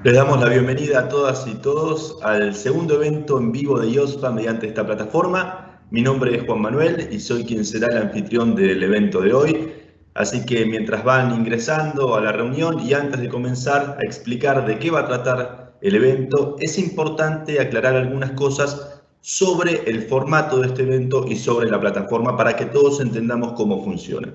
Les damos la bienvenida a todas y todos al segundo evento en vivo de IOSFA mediante esta plataforma. Mi nombre es Juan Manuel y soy quien será el anfitrión del evento de hoy. Así que mientras van ingresando a la reunión y antes de comenzar a explicar de qué va a tratar el evento, es importante aclarar algunas cosas sobre el formato de este evento y sobre la plataforma para que todos entendamos cómo funciona.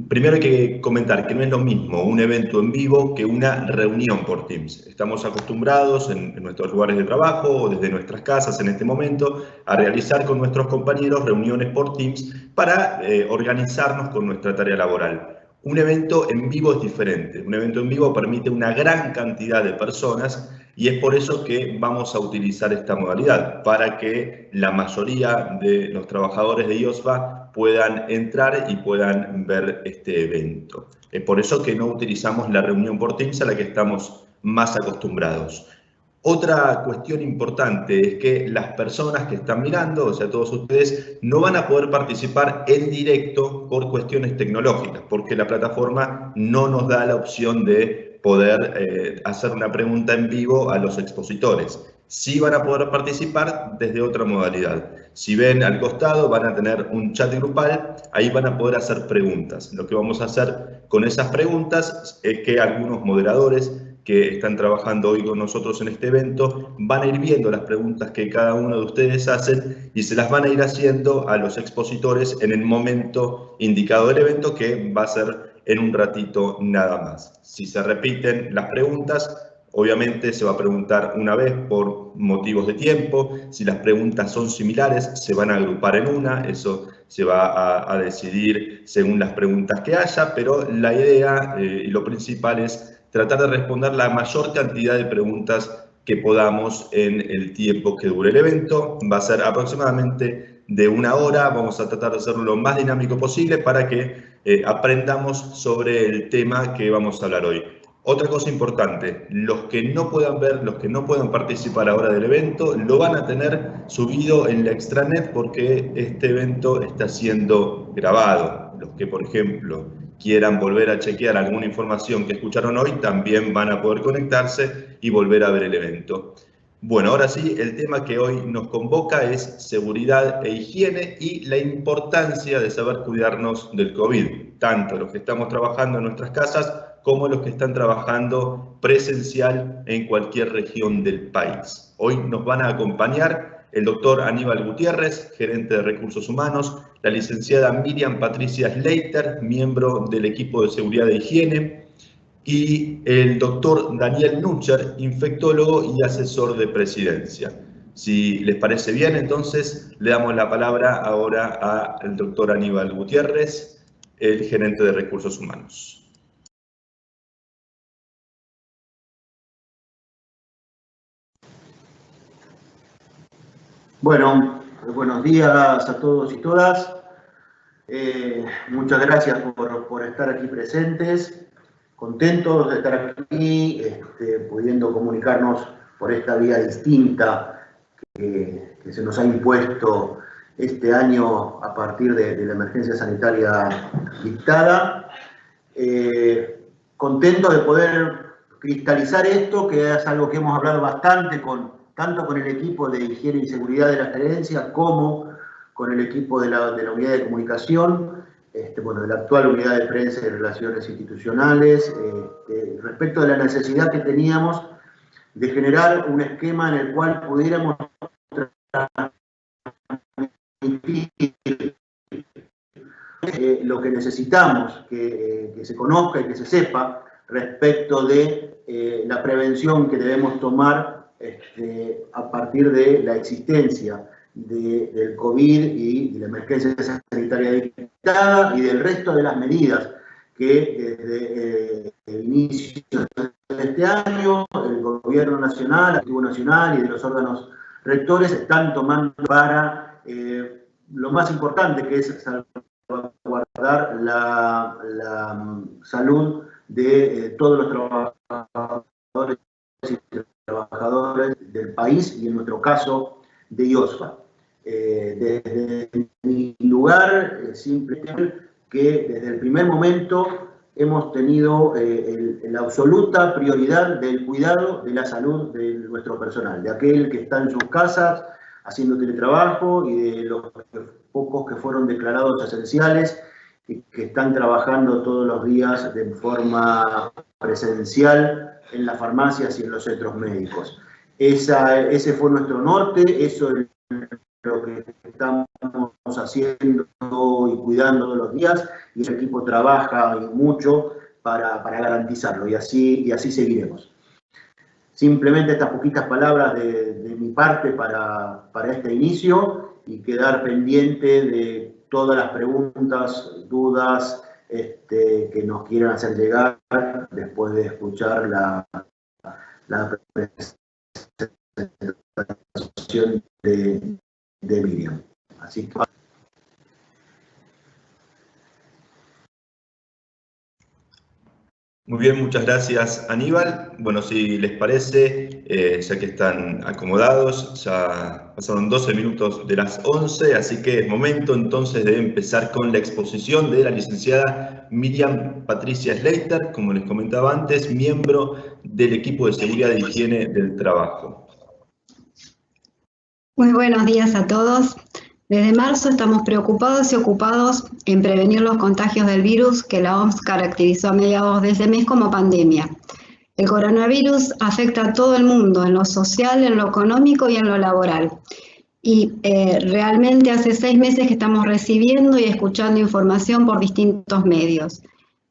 Primero hay que comentar que no es lo mismo un evento en vivo que una reunión por Teams. Estamos acostumbrados en nuestros lugares de trabajo o desde nuestras casas en este momento a realizar con nuestros compañeros reuniones por Teams para organizarnos con nuestra tarea laboral. Un evento en vivo es diferente. Un evento en vivo permite una gran cantidad de personas y es por eso que vamos a utilizar esta modalidad, para que la mayoría de los trabajadores de IOSFA puedan entrar y puedan ver este evento. Es por eso que no utilizamos la reunión por Teams a la que estamos más acostumbrados. Otra cuestión importante es que las personas que están mirando, o sea, todos ustedes, no van a poder participar en directo por cuestiones tecnológicas, porque la plataforma no nos da la opción de poder hacer una pregunta en vivo a los expositores. Sí van a poder participar desde otra modalidad. Si ven al costado van a tener un chat grupal, ahí van a poder hacer preguntas. Lo que vamos a hacer con esas preguntas es que algunos moderadores que están trabajando hoy con nosotros en este evento van a ir viendo las preguntas que cada uno de ustedes hacen y se las van a ir haciendo a los expositores en el momento indicado del evento, que va a ser en un ratito nada más. Si se repiten las preguntas, obviamente se va a preguntar una vez por motivos de tiempo. Si las preguntas son similares, se van a agrupar en una. Eso se va a decidir según las preguntas que haya, pero la idea y lo principal es tratar de responder la mayor cantidad de preguntas que podamos en el tiempo que dure el evento. Va a ser aproximadamente de 1 hora. Vamos a tratar de hacerlo lo más dinámico posible para que aprendamos sobre el tema que vamos a hablar hoy. Otra cosa importante, los que no puedan ver, los que no puedan participar ahora del evento, lo van a tener subido en la extranet porque este evento está siendo grabado. Los que, por ejemplo, quieran volver a chequear alguna información que escucharon hoy, también van a poder conectarse y volver a ver el evento. Bueno, ahora sí, el tema que hoy nos convoca es seguridad e higiene y la importancia de saber cuidarnos del COVID, tanto los que estamos trabajando en nuestras casas como los que están trabajando presencial en cualquier región del país. Hoy nos van a acompañar el doctor Aníbal Gutiérrez, gerente de Recursos Humanos, la licenciada Miriam Patricia Slater, miembro del equipo de seguridad e higiene, y el doctor Daniel Nucher, infectólogo y asesor de presidencia. Si les parece bien, entonces le damos la palabra ahora al doctor Aníbal Gutiérrez, el gerente de Recursos Humanos. Bueno, buenos días a todos y todas. Muchas gracias por estar aquí presentes. Contentos de estar aquí, pudiendo comunicarnos por esta vía distinta que se nos ha impuesto este año a partir de la emergencia sanitaria dictada. Contento de poder cristalizar esto, que es algo que hemos hablado bastante tanto con el equipo de higiene y seguridad de la gerencia como con el equipo de la unidad de comunicación, de la actual unidad de prensa y relaciones institucionales, respecto de la necesidad que teníamos de generar un esquema en el cual pudiéramos transmitir lo que necesitamos que se conozca y que se sepa respecto de la prevención que debemos tomar a partir de la existencia del COVID y de la emergencia sanitaria dictada y del resto de las medidas que desde el inicio de este año el Gobierno Nacional, el Ejecutivo Nacional y de los órganos rectores están tomando para lo más importante, que es salvaguardar la salud de todos los trabajadores y trabajadores del país y en nuestro caso de IOSFA. Desde mi lugar, simplemente que desde el primer momento hemos tenido la absoluta prioridad del cuidado de la salud de nuestro personal, de aquel que está en sus casas haciendo teletrabajo y de los pocos que fueron declarados esenciales y que están trabajando todos los días de forma presencial en las farmacias y en los centros médicos. Ese fue nuestro norte, eso es lo que estamos haciendo y cuidando todos los días, y el equipo trabaja mucho para garantizarlo, y así seguiremos. Simplemente estas poquitas palabras de mi parte para este inicio, y quedar pendiente de todas las preguntas, dudas que nos quieran hacer llegar después de escuchar la presentación de Miriam. Así que... Muy bien, muchas gracias, Aníbal. Bueno, si les parece, ya que están acomodados, ya pasaron 12 minutos de las 11, así que es momento entonces de empezar con la exposición de la licenciada Miriam Patricia Slater, como les comentaba antes, miembro del equipo de seguridad e higiene del trabajo. Muy buenos días a todos. Desde marzo estamos preocupados y ocupados en prevenir los contagios del virus que la OMS caracterizó a mediados de ese mes como pandemia. El coronavirus afecta a todo el mundo, en lo social, en lo económico y en lo laboral. Y realmente hace 6 meses que estamos recibiendo y escuchando información por distintos medios.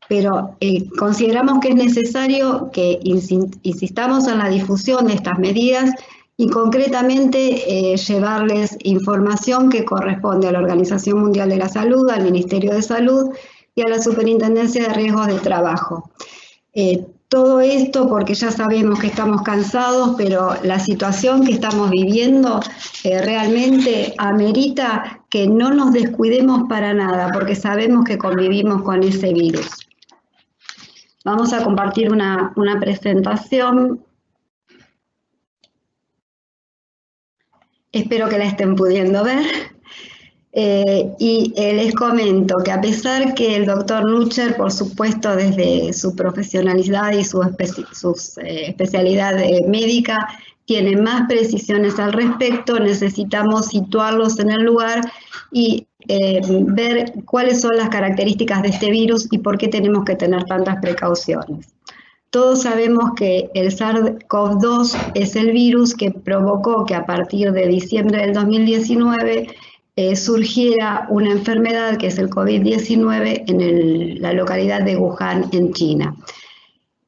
Pero consideramos que es necesario que insistamos en la difusión de estas medidas y concretamente llevarles información que corresponde a la Organización Mundial de la Salud, al Ministerio de Salud y a la Superintendencia de Riesgos de Trabajo. Todo esto porque ya sabemos que estamos cansados, pero la situación que estamos viviendo realmente amerita que no nos descuidemos para nada, porque sabemos que convivimos con ese virus. Vamos a compartir una presentación. Espero que la estén pudiendo ver. Y les comento que a pesar que el doctor Nucher, por supuesto, desde su profesionalidad y su especialidad médica, tiene más precisiones al respecto, necesitamos situarlos en el lugar y ver cuáles son las características de este virus y por qué tenemos que tener tantas precauciones. Todos sabemos que el SARS-CoV-2 es el virus que provocó que a partir de diciembre del 2019 surgiera una enfermedad que es el COVID-19 en la localidad de Wuhan, en China.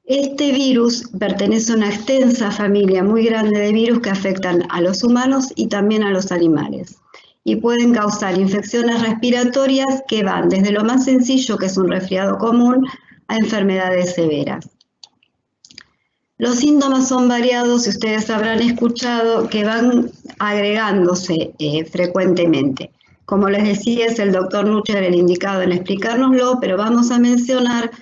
Este virus pertenece a una extensa familia muy grande de virus que afectan a los humanos y también a los animales, y pueden causar infecciones respiratorias que van desde lo más sencillo, que es un resfriado común, a enfermedades severas. Los síntomas son variados y ustedes habrán escuchado que van agregándose frecuentemente. Como les decía, es el doctor Nucher el indicado en explicárnoslo, pero vamos a mencionar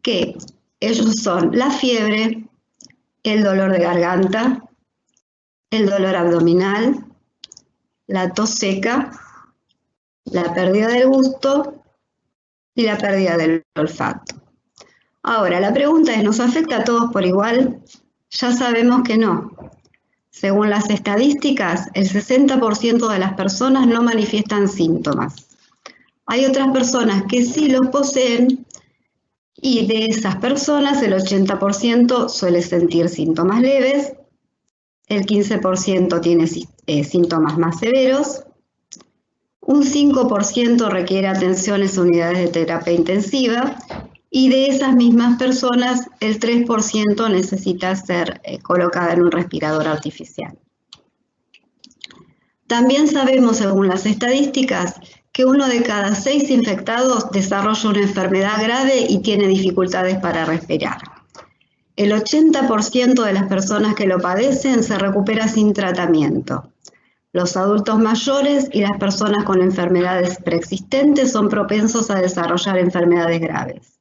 que ellos son la fiebre, el dolor de garganta, el dolor abdominal, la tos seca, la pérdida del gusto y la pérdida del olfato. Ahora, la pregunta es, ¿nos afecta a todos por igual? Ya sabemos que no. Según las estadísticas, el 60% de las personas no manifiestan síntomas. Hay otras personas que sí los poseen y de esas personas el 80% suele sentir síntomas leves, el 15% tiene síntomas más severos, un 5% requiere atenciones a unidades de terapia intensiva, y de esas mismas personas, el 3% necesita ser colocada en un respirador artificial. También sabemos, según las estadísticas, que 1 de cada 6 infectados desarrolla una enfermedad grave y tiene dificultades para respirar. El 80% de las personas que lo padecen se recupera sin tratamiento. Los adultos mayores y las personas con enfermedades preexistentes son propensos a desarrollar enfermedades graves.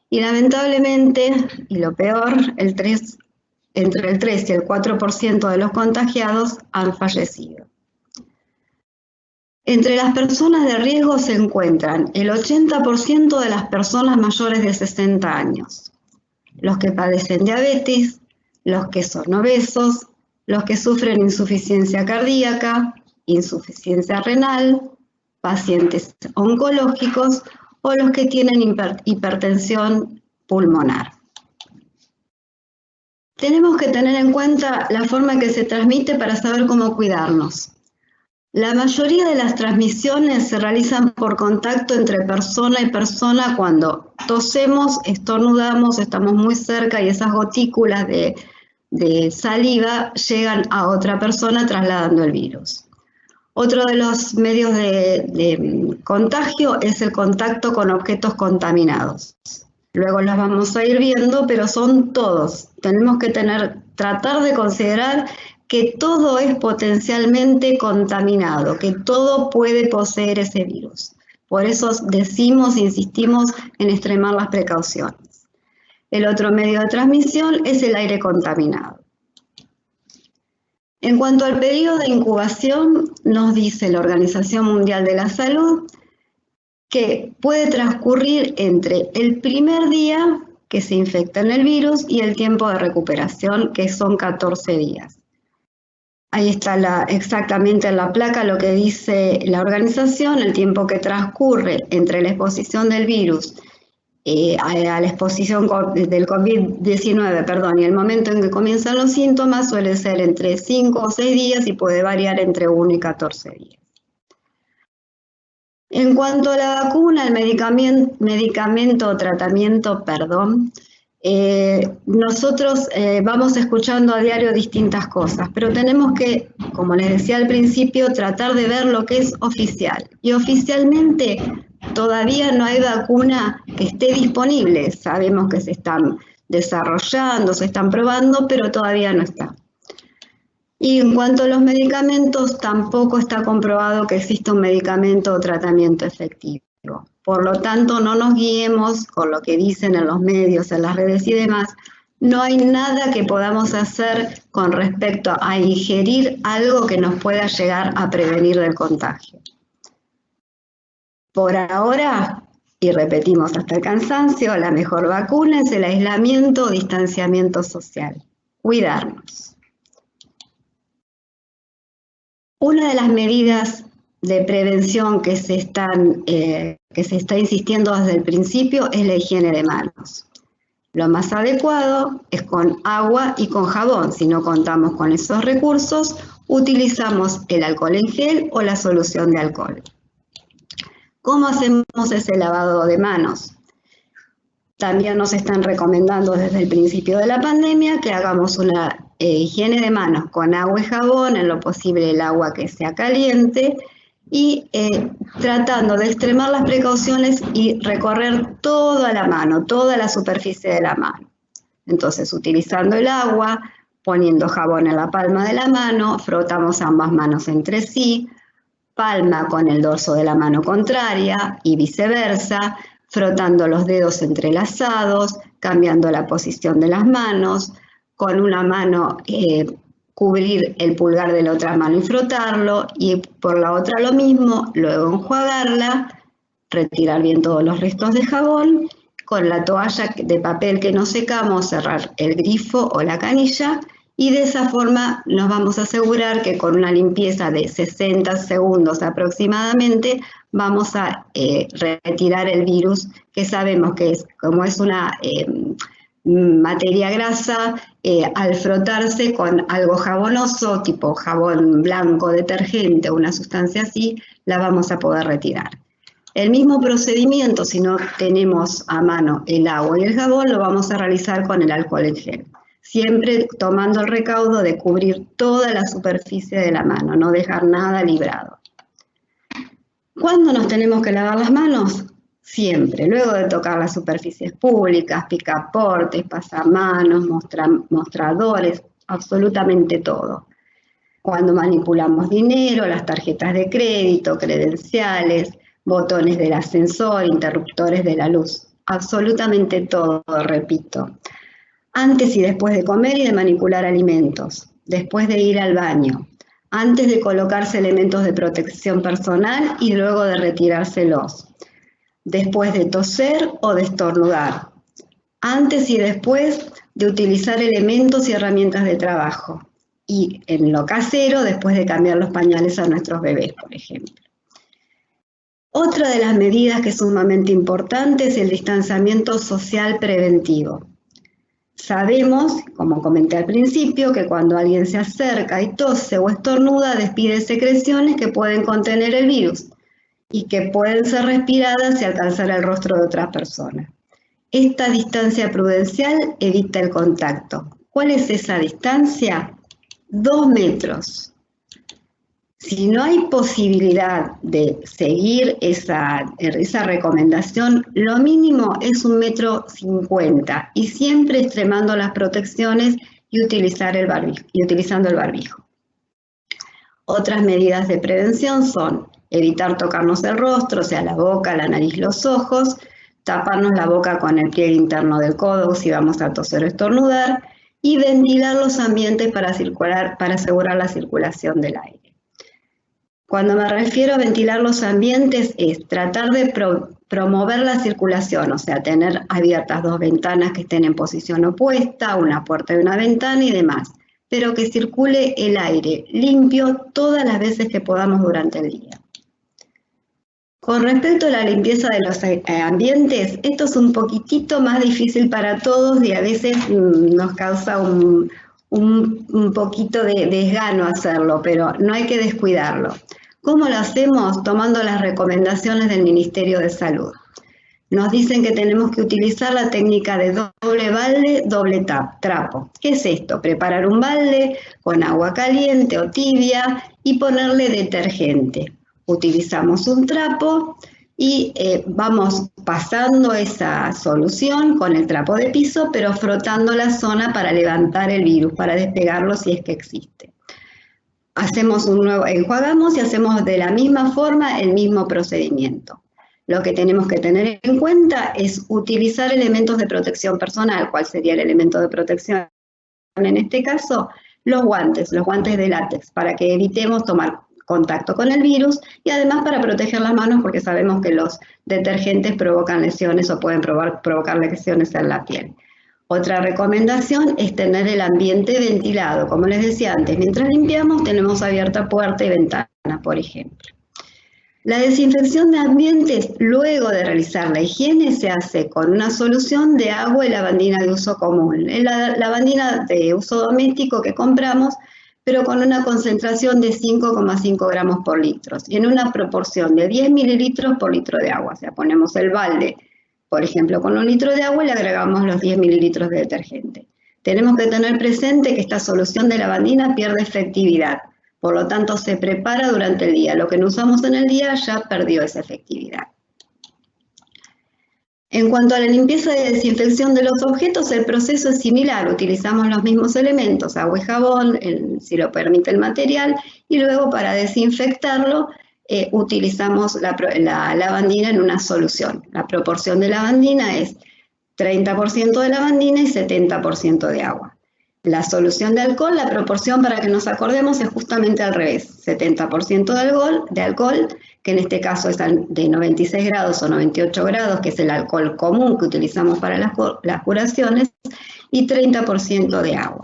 Y lamentablemente, y lo peor, entre el 3 y el 4% de los contagiados han fallecido. Entre las personas de riesgo se encuentran el 80% de las personas mayores de 60 años, los que padecen diabetes, los que son obesos, los que sufren insuficiencia cardíaca, insuficiencia renal, pacientes oncológicos o los que tienen hipertensión pulmonar. Tenemos que tener en cuenta la forma en que se transmite para saber cómo cuidarnos. La mayoría de las transmisiones se realizan por contacto entre persona y persona cuando tosemos, estornudamos, estamos muy cerca y esas gotículas de saliva llegan a otra persona trasladando el virus. Otro de los medios de contagio es el contacto con objetos contaminados. Luego los vamos a ir viendo, pero son todos. Tenemos que tratar de considerar que todo es potencialmente contaminado, que todo puede poseer ese virus. Por eso insistimos en extremar las precauciones. El otro medio de transmisión es el aire contaminado. En cuanto al periodo de incubación, nos dice la Organización Mundial de la Salud que puede transcurrir entre el primer día que se infecta en el virus y el tiempo de recuperación, que son 14 días. Ahí está exactamente en la placa lo que dice la organización, el tiempo que transcurre entre la exposición del virus a la exposición del COVID-19, y el momento en que comienzan los síntomas suele ser entre 5 o 6 días y puede variar entre 1 y 14 días. En cuanto a la vacuna, el medicamento o tratamiento, nosotros vamos escuchando a diario distintas cosas, pero tenemos que, como les decía al principio, tratar de ver lo que es oficial. Y oficialmente todavía no hay vacuna que esté disponible. Sabemos que se están desarrollando, se están probando, pero todavía no está. Y en cuanto a los medicamentos, tampoco está comprobado que exista un medicamento o tratamiento efectivo. Por lo tanto, no nos guiemos con lo que dicen en los medios, en las redes y demás. No hay nada que podamos hacer con respecto a ingerir algo que nos pueda llegar a prevenir del contagio. Por ahora, y repetimos hasta el cansancio, la mejor vacuna es el aislamiento o distanciamiento social. Cuidarnos. Una de las medidas de prevención que se está insistiendo desde el principio es la higiene de manos. Lo más adecuado es con agua y con jabón. Si no contamos con esos recursos, utilizamos el alcohol en gel o la solución de alcohol. ¿Cómo hacemos ese lavado de manos? También nos están recomendando desde el principio de la pandemia que hagamos una higiene de manos con agua y jabón, en lo posible el agua que sea caliente, y tratando de extremar las precauciones y recorrer toda la mano, toda la superficie de la mano. Entonces, utilizando el agua, poniendo jabón en la palma de la mano, frotamos ambas manos entre sí, palma con el dorso de la mano contraria y viceversa, frotando los dedos entrelazados, cambiando la posición de las manos, con una mano cubrir el pulgar de la otra mano y frotarlo, y por la otra lo mismo, luego enjuagarla, retirar bien todos los restos de jabón, con la toalla de papel que no secamos, cerrar el grifo o la canilla, y de esa forma nos vamos a asegurar que con una limpieza de 60 segundos aproximadamente vamos a retirar el virus, que sabemos que como es una materia grasa, al frotarse con algo jabonoso, tipo jabón blanco, detergente o una sustancia así, la vamos a poder retirar. El mismo procedimiento, si no tenemos a mano el agua y el jabón, lo vamos a realizar con el alcohol en gel. Siempre tomando el recaudo de cubrir toda la superficie de la mano, no dejar nada librado. ¿Cuándo nos tenemos que lavar las manos? Siempre, luego de tocar las superficies públicas, picaportes, pasamanos, mostradores, absolutamente todo. Cuando manipulamos dinero, las tarjetas de crédito, credenciales, botones del ascensor, interruptores de la luz, absolutamente todo, repito. Antes y después de comer y de manipular alimentos, después de ir al baño, antes de colocarse elementos de protección personal y luego de retirárselos, después de toser o de estornudar, antes y después de utilizar elementos y herramientas de trabajo, y en lo casero después de cambiar los pañales a nuestros bebés, por ejemplo. Otra de las medidas que es sumamente importante es el distanciamiento social preventivo. Sabemos, como comenté al principio, que cuando alguien se acerca y tose o estornuda, despide secreciones que pueden contener el virus y que pueden ser respiradas y alcanzar el rostro de otras personas. Esta distancia prudencial evita el contacto. ¿Cuál es esa distancia? 2 metros. Si no hay posibilidad de seguir esa recomendación, lo mínimo es 1,50 m y siempre extremando las protecciones y utilizando el barbijo. Otras medidas de prevención son evitar tocarnos el rostro, o sea, la boca, la nariz, los ojos, taparnos la boca con el pliegue interno del codo si vamos a toser o estornudar, y ventilar los ambientes para asegurar la circulación del aire. Cuando me refiero a ventilar los ambientes es tratar de promover la circulación, o sea, tener abiertas 2 ventanas que estén en posición opuesta, una puerta y una ventana y demás, pero que circule el aire limpio todas las veces que podamos durante el día. Con respecto a la limpieza de los ambientes, esto es un poquitito más difícil para todos y a veces nos causa un poquito de desgano hacerlo, pero no hay que descuidarlo. ¿Cómo lo hacemos? Tomando las recomendaciones del Ministerio de Salud. Nos dicen que tenemos que utilizar la técnica de doble balde, doble trapo. ¿Qué es esto? Preparar un balde con agua caliente o tibia y ponerle detergente. Utilizamos un trapo y vamos pasando esa solución con el trapo de piso, pero frotando la zona para levantar el virus, para despegarlo si es que existe. Enjuagamos y hacemos de la misma forma el mismo procedimiento. Lo que tenemos que tener en cuenta es utilizar elementos de protección personal. ¿Cuál sería el elemento de protección? En este caso, los guantes de látex, para que evitemos tomar contacto con el virus y además para proteger las manos porque sabemos que los detergentes provocan lesiones o pueden provocar lesiones en la piel. Otra recomendación es tener el ambiente ventilado. Como les decía antes, mientras limpiamos tenemos abierta puerta y ventana, por ejemplo. La desinfección de ambientes luego de realizar la higiene se hace con una solución de agua y lavandina de uso común. Es la lavandina de uso doméstico que compramos, pero con una concentración de 5,5 gramos por litro y en una proporción de 10 mililitros por litro de agua. O sea, ponemos el balde, por ejemplo, con 1 litro de agua y le agregamos los 10 mililitros de detergente. Tenemos que tener presente que esta solución de lavandina pierde efectividad, por lo tanto se prepara durante el día. Lo que no usamos en el día ya perdió esa efectividad. En cuanto a la limpieza y desinfección de los objetos, el proceso es similar. Utilizamos los mismos elementos, agua y jabón, si lo permite el material, y luego para desinfectarlo utilizamos la lavandina en una solución. La proporción de lavandina es 30% de lavandina y 70% de agua. La solución de alcohol, la proporción para que nos acordemos es justamente al revés, 70% de alcohol, que en este caso es de 96 grados o 98 grados, que es el alcohol común que utilizamos para las curaciones, y 30% de agua.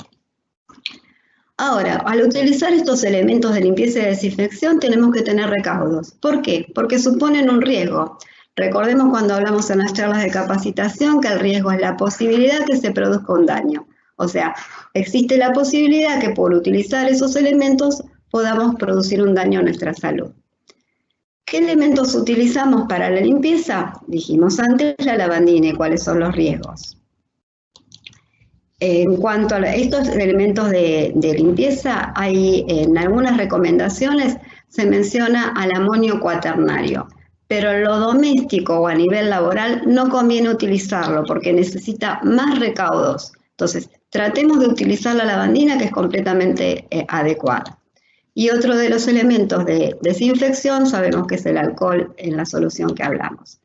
Ahora, al utilizar estos elementos de limpieza y desinfección tenemos que tener recaudos. ¿Por qué? Porque suponen un riesgo. Recordemos cuando hablamos en las charlas de capacitación que el riesgo es la posibilidad que se produzca un daño. O sea, existe la posibilidad que por utilizar esos elementos podamos producir un daño a nuestra salud. ¿Qué elementos utilizamos para la limpieza? Dijimos antes la lavandina y cuáles son los riesgos. En cuanto a estos elementos de limpieza, hay en algunas recomendaciones se menciona al amonio cuaternario, pero en lo doméstico o a nivel laboral no conviene utilizarlo porque necesita más recaudos. Entonces, tratemos de utilizar la lavandina que es completamente adecuada. Y otro de los elementos de desinfección sabemos que es el alcohol en la solución que hablamos.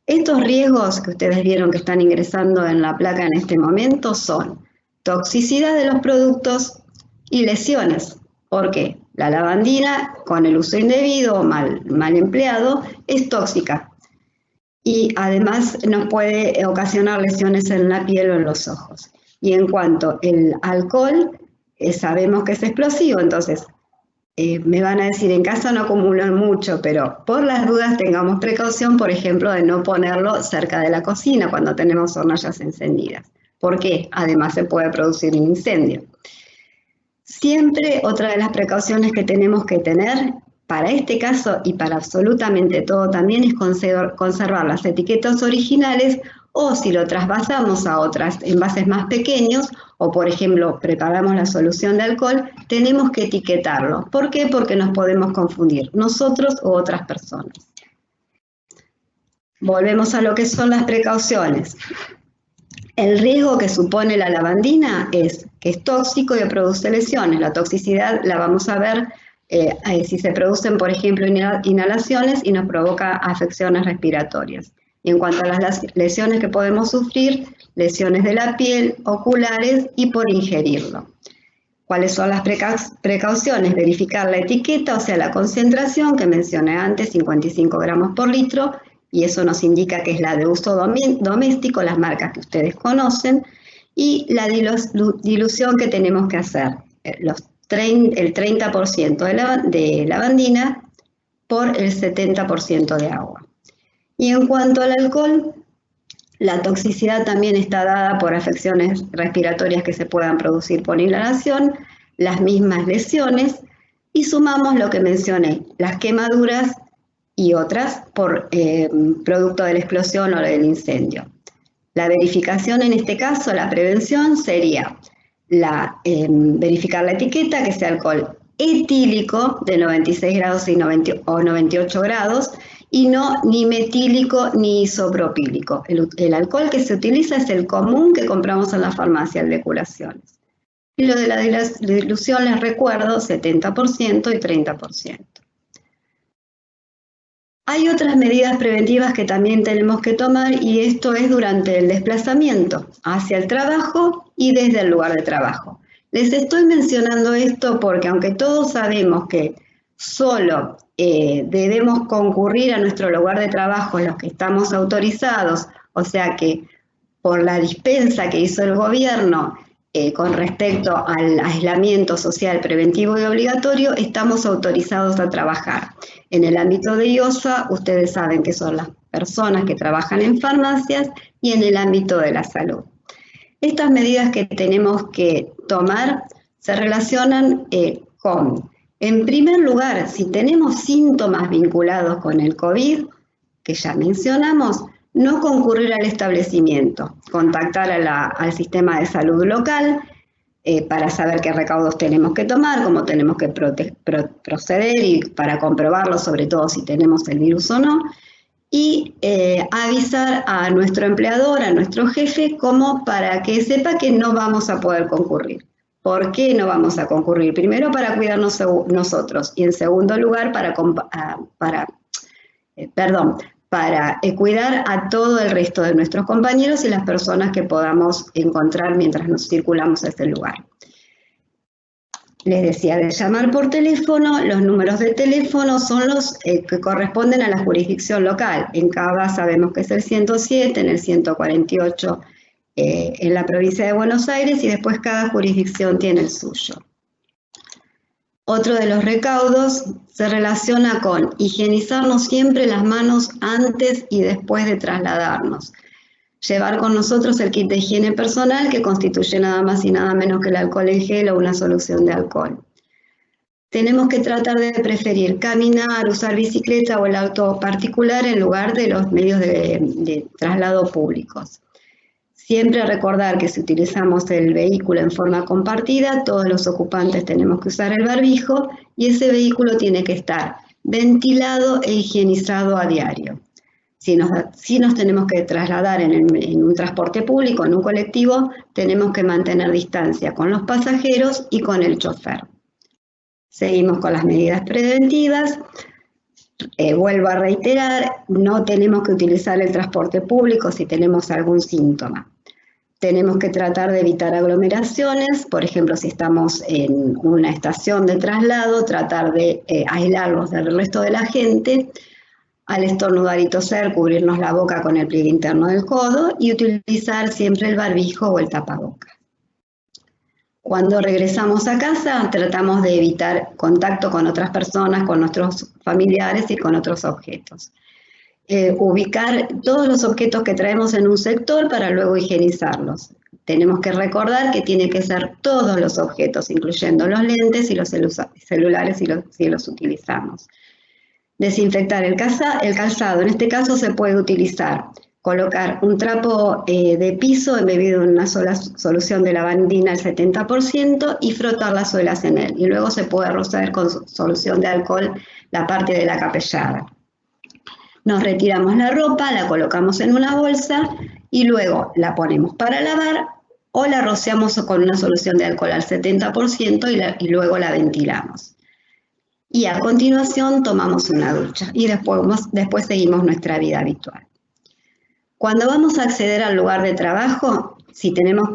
Estos riesgos que ustedes vieron que están ingresando en la placa en este momento son toxicidad de los productos y lesiones. ¿Por qué? La lavandina, con el uso indebido o mal empleado, es tóxica y además nos puede ocasionar lesiones en la piel o en los ojos. Y en cuanto al alcohol, sabemos que es explosivo, entonces me van a decir, en casa no acumulan mucho, pero por las dudas tengamos precaución, por ejemplo, de no ponerlo cerca de la cocina cuando tenemos hornallas encendidas. ¿Por qué? Además se puede producir un incendio. Siempre otra de las precauciones que tenemos que tener para este caso y para absolutamente todo también es conservar las etiquetas originales, o si lo trasvasamos a otras envases más pequeños o por ejemplo preparamos la solución de alcohol, tenemos que etiquetarlo. ¿Por qué? Porque nos podemos confundir, nosotros u otras personas. Volvemos a lo que son las precauciones. El riesgo que supone la lavandina es que es tóxico y produce lesiones. La toxicidad la vamos a ver si se producen, por ejemplo, inhalaciones y nos provoca afecciones respiratorias. Y en cuanto a las lesiones que podemos sufrir, lesiones de la piel, oculares y por ingerirlo. ¿Cuáles son las precauciones? Verificar la etiqueta, o sea, la concentración que mencioné antes, 55 gramos por litro, y eso nos indica que es la de uso doméstico, las marcas que ustedes conocen, y la dilución que tenemos que hacer, el 30% de lavandina por el 70% de agua. Y en cuanto al alcohol, la toxicidad también está dada por afecciones respiratorias que se puedan producir por inhalación, las mismas lesiones, y sumamos lo que mencioné, las quemaduras y otras por producto de la explosión o del incendio. La verificación en este caso, la prevención, sería verificar la etiqueta, que sea alcohol etílico de 96 grados o 98 grados, y no ni metílico ni isopropílico. El alcohol que se utiliza es el común que compramos en la farmacia, el de curaciones. Y lo de la dilución, les recuerdo, 70% y 30%. Hay otras medidas preventivas que también tenemos que tomar, y esto es durante el desplazamiento hacia el trabajo y desde el lugar de trabajo. Les estoy mencionando esto porque aunque todos sabemos que solo debemos concurrir a nuestro lugar de trabajo los que estamos autorizados, o sea que por la dispensa que hizo el gobierno con respecto al aislamiento social preventivo y obligatorio, estamos autorizados a trabajar. En el ámbito de IOSFA, ustedes saben que son las personas que trabajan en farmacias, y en el ámbito de la salud. Estas medidas que tenemos que tomar se relacionan con, en primer lugar, si tenemos síntomas vinculados con el COVID, que ya mencionamos, no concurrir al establecimiento, contactar al sistema de salud local para saber qué recaudos tenemos que tomar, cómo tenemos que proceder y para comprobarlo, sobre todo si tenemos el virus o no, y avisar a nuestro empleador, a nuestro jefe, como para que sepa que no vamos a poder concurrir. ¿Por qué no vamos a concurrir? Primero, para cuidarnos nosotros, y en segundo lugar, para cuidar a todo el resto de nuestros compañeros y las personas que podamos encontrar mientras nos circulamos a este lugar. Les decía de llamar por teléfono. Los números de teléfono son los que corresponden a la jurisdicción local. En Cava sabemos que es el 107, en el 148 en la provincia de Buenos Aires, y después cada jurisdicción tiene el suyo. Otro de los recaudos se relaciona con higienizarnos siempre las manos antes y después de trasladarnos. Llevar con nosotros el kit de higiene personal, que constituye nada más y nada menos que el alcohol en gel o una solución de alcohol. Tenemos que tratar de preferir caminar, usar bicicleta o el auto particular en lugar de los medios de traslado públicos. Siempre recordar que si utilizamos el vehículo en forma compartida, todos los ocupantes tenemos que usar el barbijo, y ese vehículo tiene que estar ventilado e higienizado a diario. Si nos tenemos que trasladar en un transporte público, en un colectivo, tenemos que mantener distancia con los pasajeros y con el chofer. Seguimos con las medidas preventivas. Vuelvo a reiterar, no tenemos que utilizar el transporte público si tenemos algún síntoma. Tenemos que tratar de evitar aglomeraciones, por ejemplo, si estamos en una estación de traslado, tratar de aislarlos del resto de la gente. Al estornudar y toser, cubrirnos la boca con el pliegue interno del codo y utilizar siempre el barbijo o el tapabocas. Cuando regresamos a casa, tratamos de evitar contacto con otras personas, con nuestros familiares y con otros objetos. Ubicar todos los objetos que traemos en un sector para luego higienizarlos. Tenemos que recordar que tiene que ser todos los objetos, incluyendo los lentes y los celulares si los utilizamos. Desinfectar el calzado. En este caso se puede utilizar, colocar un trapo de piso embebido en una sola solución de lavandina al 70% y frotar las suelas en él. Y luego se puede rociar con solución de alcohol la parte de la capellada. Nos retiramos la ropa, la colocamos en una bolsa y luego la ponemos para lavar o la rociamos con una solución de alcohol al 70% y luego la ventilamos. Y a continuación tomamos una ducha y después seguimos nuestra vida habitual. Cuando vamos a acceder al lugar de trabajo, si tenemos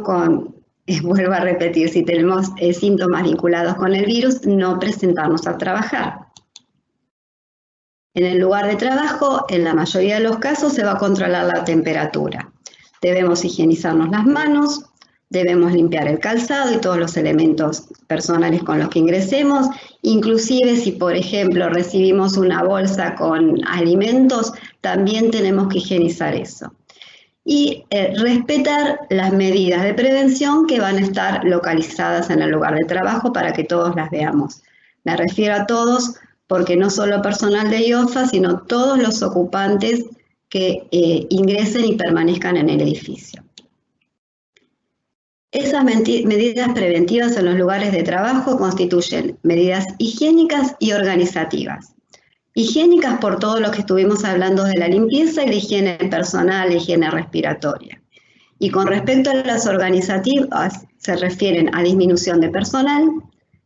vuelvo a repetir, si tenemos síntomas vinculados con el virus, no presentarnos a trabajar. En el lugar de trabajo, en la mayoría de los casos, se va a controlar la temperatura. Debemos higienizarnos las manos, debemos limpiar el calzado y todos los elementos personales con los que ingresemos. Inclusive si, por ejemplo, recibimos una bolsa con alimentos, también tenemos que higienizar eso. Y respetar las medidas de prevención que van a estar localizadas en el lugar de trabajo para que todos las veamos. Me refiero a todos porque no solo personal de IOFA, sino todos los ocupantes que ingresen y permanezcan en el edificio. Esas medidas preventivas en los lugares de trabajo constituyen medidas higiénicas y organizativas. Higiénicas por todo lo que estuvimos hablando de la limpieza y la higiene personal, la higiene respiratoria. Y con respecto a las organizativas, se refieren a disminución de personal,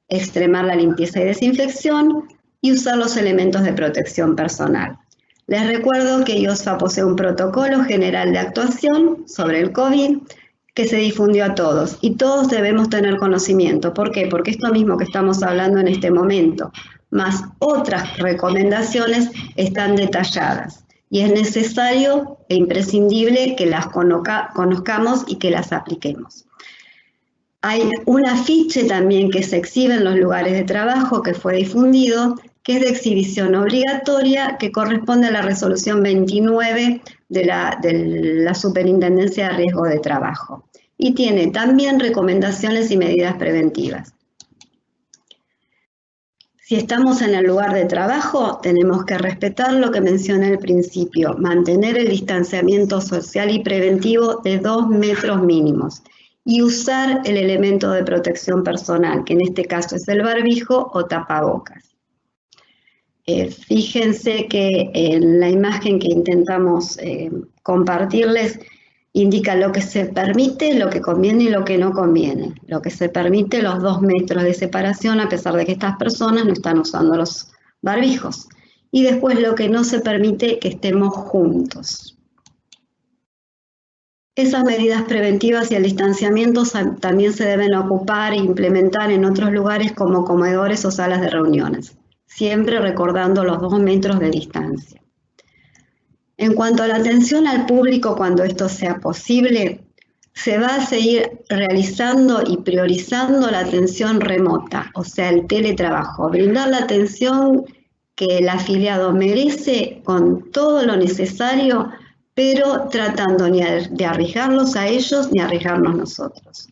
extremar la limpieza y desinfección y usar los elementos de protección personal. Les recuerdo que IOSFA posee un protocolo general de actuación sobre el COVID que se difundió a todos y todos debemos tener conocimiento. ¿Por qué? Porque esto mismo que estamos hablando en este momento, más otras recomendaciones están detalladas y es necesario e imprescindible que las conozcamos y que las apliquemos. Hay un afiche también que se exhibe en los lugares de trabajo que fue difundido, que es de exhibición obligatoria, que corresponde a la resolución 29 de la Superintendencia de Riesgo de Trabajo. Y tiene también recomendaciones y medidas preventivas. Si estamos en el lugar de trabajo, tenemos que respetar lo que mencioné al principio, mantener el distanciamiento social y preventivo de 2 metros mínimos y usar el elemento de protección personal, que en este caso es el barbijo o tapabocas. Fíjense que en la imagen que intentamos compartirles indica lo que se permite, lo que conviene y lo que no conviene. Lo que se permite, los 2 metros de separación, a pesar de que estas personas no están usando los barbijos. Y después lo que no se permite, que estemos juntos. Esas medidas preventivas y el distanciamiento también se deben ocupar e implementar en otros lugares como comedores o salas de reuniones, siempre recordando los 2 metros de distancia. En cuanto a la atención al público cuando esto sea posible, se va a seguir realizando y priorizando la atención remota, o sea, el teletrabajo, brindar la atención que el afiliado merece con todo lo necesario, pero tratando ni de arriesgarlos a ellos ni arriesgarnos nosotros.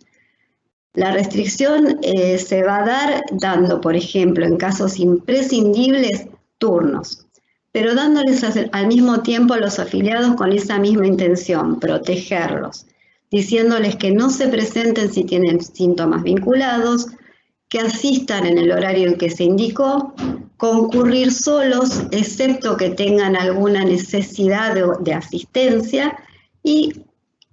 La restricción se va a dar dando, por ejemplo, en casos imprescindibles, turnos, pero dándoles al mismo tiempo a los afiliados con esa misma intención, protegerlos, diciéndoles que no se presenten si tienen síntomas vinculados, que asistan en el horario en que se indicó, concurrir solos, excepto que tengan alguna necesidad de asistencia, y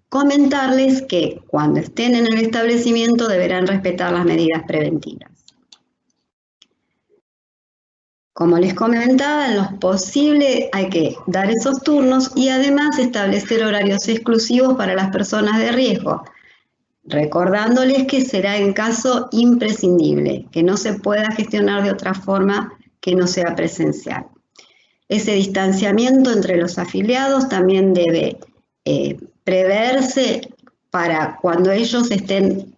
comentarles que cuando estén en el establecimiento deberán respetar las medidas preventivas. Como les comentaba, en lo posible hay que dar esos turnos y además establecer horarios exclusivos para las personas de riesgo, recordándoles que será en caso imprescindible, que no se pueda gestionar de otra forma que no sea presencial. Ese distanciamiento entre los afiliados también debe preverse para cuando ellos estén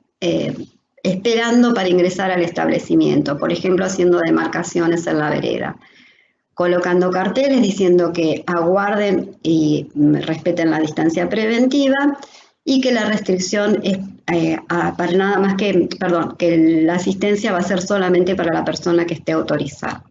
esperando para ingresar al establecimiento, por ejemplo, haciendo demarcaciones en la vereda, colocando carteles diciendo que aguarden y respeten la distancia preventiva y que la restricción es para nada más que la asistencia va a ser solamente para la persona que esté autorizada.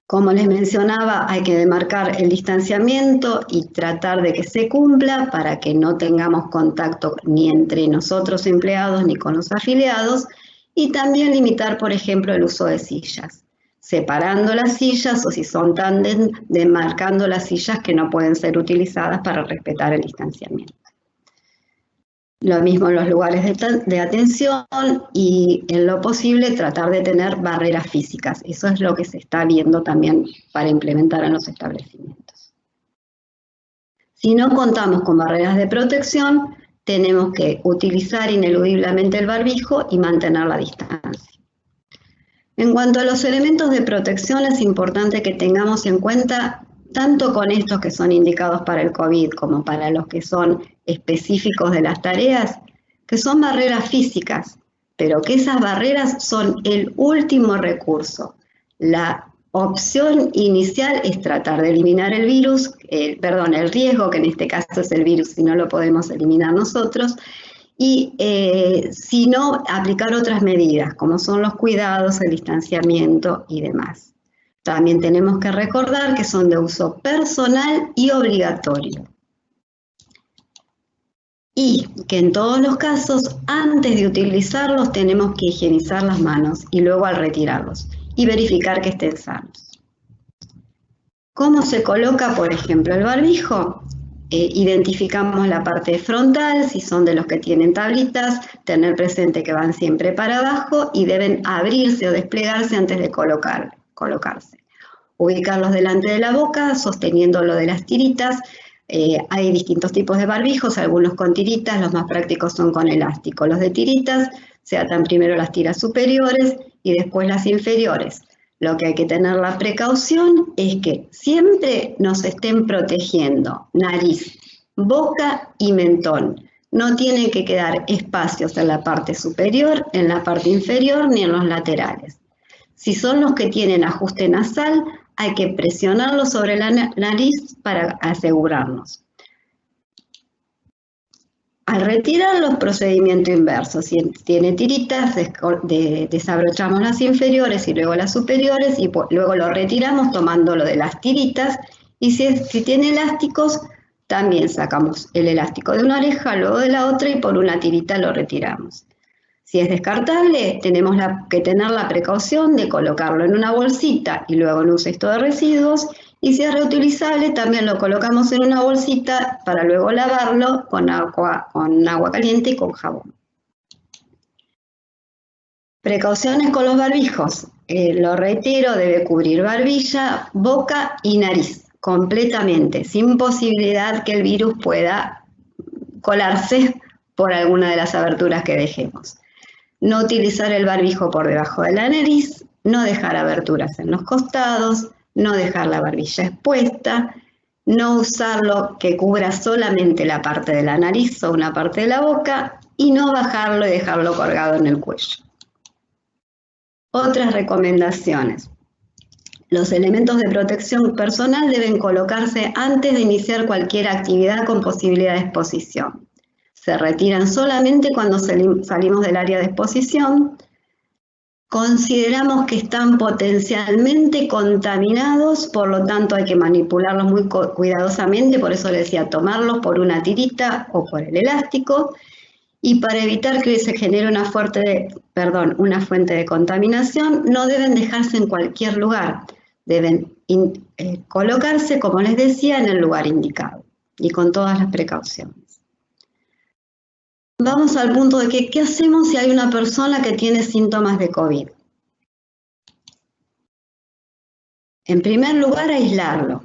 Como les mencionaba, hay que demarcar el distanciamiento y tratar de que se cumpla para que no tengamos contacto ni entre nosotros empleados ni con los afiliados, y también limitar, por ejemplo, el uso de sillas, separando las sillas o si son tándem, demarcando las sillas que no pueden ser utilizadas para respetar el distanciamiento. Lo mismo en los lugares de atención y en lo posible tratar de tener barreras físicas. Eso es lo que se está viendo también para implementar en los establecimientos. Si no contamos con barreras de protección, tenemos que utilizar ineludiblemente el barbijo y mantener la distancia. En cuanto a los elementos de protección, es importante que tengamos en cuenta tanto con estos que son indicados para el COVID como para los que son específicos de las tareas, que son barreras físicas, pero que esas barreras son el último recurso. La opción inicial es tratar de eliminar el virus, el riesgo, que en este caso es el virus, si no lo podemos eliminar nosotros, y si no, aplicar otras medidas, como son los cuidados, el distanciamiento y demás. También tenemos que recordar que son de uso personal y obligatorio. Y que en todos los casos, antes de utilizarlos, tenemos que higienizar las manos y luego al retirarlos y verificar que estén sanos. ¿Cómo se coloca, por ejemplo, el barbijo? Identificamos la parte frontal, si son de los que tienen tablitas, tener presente que van siempre para abajo y deben abrirse o desplegarse antes de colocarse. Ubicarlos delante de la boca, sosteniendo lo de las tiritas. Hay distintos tipos de barbijos, algunos con tiritas, los más prácticos son con elástico. Los de tiritas se atan primero las tiras superiores y después las inferiores. Lo que hay que tener la precaución es que siempre nos estén protegiendo nariz, boca y mentón. No tienen que quedar espacios en la parte superior, en la parte inferior ni en los laterales. Si son los que tienen ajuste nasal, hay que presionarlo sobre la nariz para asegurarnos. Al retirarlos, procedimiento inverso. Si tiene tiritas, desabrochamos las inferiores y luego las superiores y luego lo retiramos tomándolo de las tiritas. Y si tiene elásticos, también sacamos el elástico de una oreja, luego de la otra y por una tirita lo retiramos. Si es descartable, tenemos que tener la precaución de colocarlo en una bolsita y luego en un cesto de residuos. Y si es reutilizable, también lo colocamos en una bolsita para luego lavarlo con agua caliente y con jabón. Precauciones con los barbijos. Lo reitero, debe cubrir barbilla, boca y nariz completamente, sin posibilidad que el virus pueda colarse por alguna de las aberturas que dejemos. No utilizar el barbijo por debajo de la nariz, no dejar aberturas en los costados, no dejar la barbilla expuesta, no usarlo que cubra solamente la parte de la nariz o una parte de la boca y no bajarlo y dejarlo colgado en el cuello. Otras recomendaciones. Los elementos de protección personal deben colocarse antes de iniciar cualquier actividad con posibilidad de exposición. Se retiran solamente cuando salimos del área de exposición. Consideramos que están potencialmente contaminados, por lo tanto hay que manipularlos muy cuidadosamente, por eso les decía tomarlos por una tirita o por el elástico, y para evitar que se genere una fuente de contaminación, no deben dejarse en cualquier lugar, deben colocarse, como les decía, en el lugar indicado y con todas las precauciones. Vamos al punto de que, ¿qué hacemos si hay una persona que tiene síntomas de COVID? En primer lugar, aislarlo.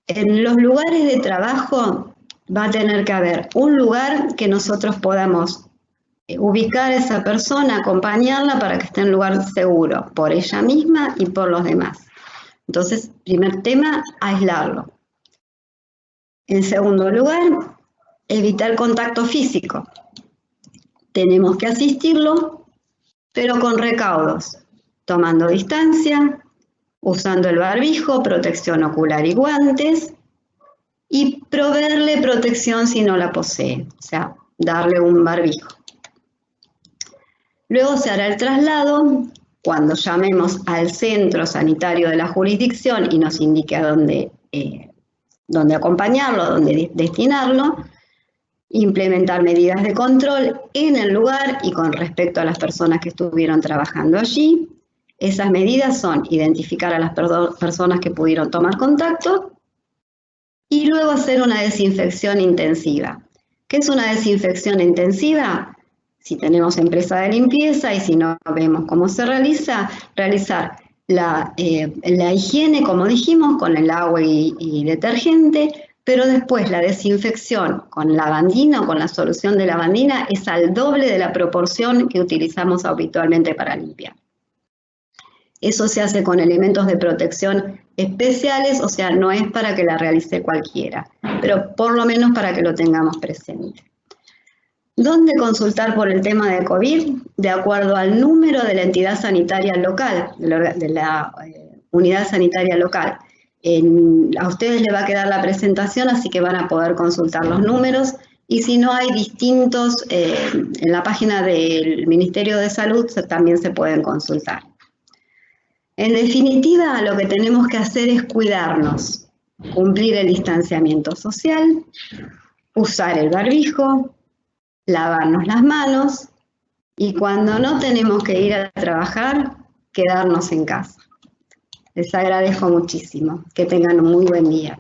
En los lugares de trabajo va a tener que haber un lugar que nosotros podamos ubicar a esa persona, acompañarla para que esté en un lugar seguro, por ella misma y por los demás. Entonces, primer tema, aislarlo. En segundo lugar, evitar contacto físico. Tenemos que asistirlo, pero con recaudos, tomando distancia, usando el barbijo, protección ocular y guantes, y proveerle protección si no la posee, o sea, darle un barbijo. Luego se hará el traslado cuando llamemos al centro sanitario de la jurisdicción y nos indique a dónde acompañarlo, a dónde destinarlo, implementar medidas de control en el lugar y con respecto a las personas que estuvieron trabajando allí. Esas medidas son identificar a las personas que pudieron tomar contacto y luego hacer una desinfección intensiva. ¿Qué es una desinfección intensiva? Si tenemos empresa de limpieza y si no vemos cómo se realiza, realizar la higiene, como dijimos, con el agua y detergente, pero después la desinfección con lavandina o con la solución de lavandina es al doble de la proporción que utilizamos habitualmente para limpiar. Eso se hace con elementos de protección especiales, o sea, no es para que la realice cualquiera, pero por lo menos para que lo tengamos presente. ¿Dónde consultar por el tema de COVID? De acuerdo al número de la entidad sanitaria local, de la unidad sanitaria local. A ustedes les va a quedar la presentación, así que van a poder consultar los números. Y si no, hay distintos, en la página del Ministerio de Salud también se pueden consultar. En definitiva, lo que tenemos que hacer es cuidarnos, cumplir el distanciamiento social, usar el barbijo, lavarnos las manos y cuando no tenemos que ir a trabajar, quedarnos en casa. Les agradezco muchísimo. Que tengan un muy buen día.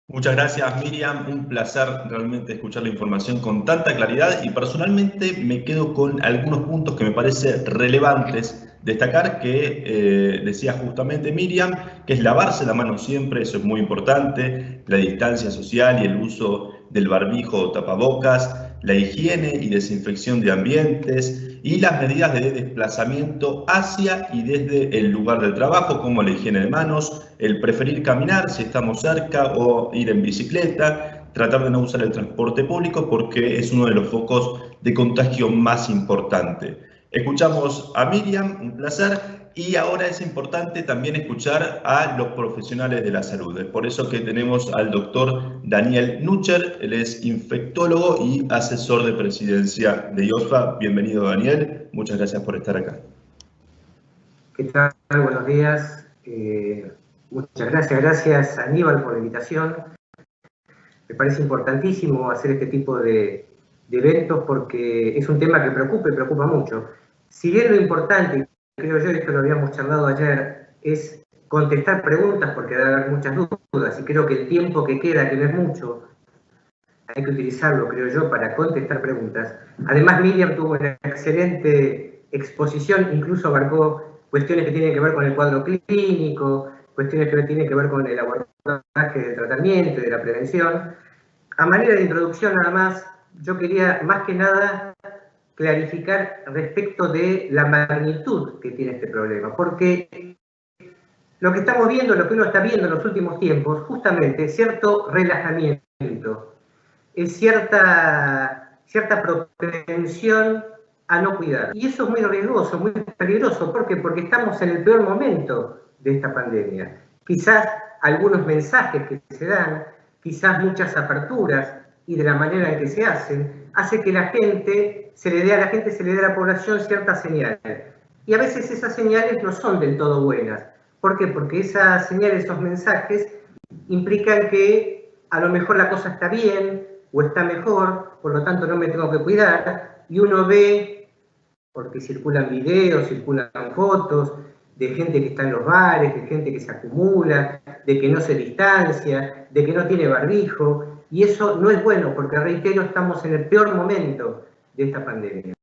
Muchas gracias, Miriam. Un placer realmente escuchar la información con tanta claridad y personalmente me quedo con algunos puntos que me parece relevantes destacar que decía justamente Miriam, que es lavarse la mano siempre, eso es muy importante, la distancia social y el uso del barbijo o tapabocas, la higiene y desinfección de ambientes y las medidas de desplazamiento hacia y desde el lugar del trabajo, como la higiene de manos, el preferir caminar si estamos cerca o ir en bicicleta, tratar de no usar el transporte público porque es uno de los focos de contagio más importante. Escuchamos a Miriam, un placer, y ahora es importante también escuchar a los profesionales de la salud. Es por eso que tenemos al doctor Daniel Nucher, él es infectólogo y asesor de presidencia de IOSFA. Bienvenido, Daniel, muchas gracias por estar acá. ¿Qué tal? Buenos días. Muchas gracias. Gracias, Aníbal, por la invitación. Me parece importantísimo hacer este tipo de eventos porque es un tema que preocupa mucho. Si bien lo importante, creo yo, esto lo habíamos charlado ayer, es contestar preguntas porque debe haber muchas dudas y creo que el tiempo que queda, que no es mucho, hay que utilizarlo, creo yo, para contestar preguntas. Además, Miriam tuvo una excelente exposición, incluso abarcó cuestiones que tienen que ver con el cuadro clínico, cuestiones que tienen que ver con el abordaje del tratamiento y de la prevención. A manera de introducción, nada más, yo quería, más que nada, clarificar respecto de la magnitud que tiene este problema, porque lo que estamos viendo, lo que uno está viendo en los últimos tiempos, justamente es cierto relajamiento, es cierta propensión a no cuidar. Y eso es muy riesgoso, muy peligroso. ¿Por qué? Porque estamos en el peor momento de esta pandemia. Quizás algunos mensajes que se dan, quizás muchas aperturas y de la manera en que se hacen, hace que la gente se le dé a la población ciertas señales. Y a veces esas señales no son del todo buenas. ¿Por qué? Porque esas señales, esos mensajes, implican que a lo mejor la cosa está bien o está mejor, por lo tanto no me tengo que cuidar, y uno ve, porque circulan videos, circulan fotos, de gente que está en los bares, de gente que se acumula, de que no se distancia, de que no tiene barbijo, y eso no es bueno, porque reitero, estamos en el peor momento de esta pandemia.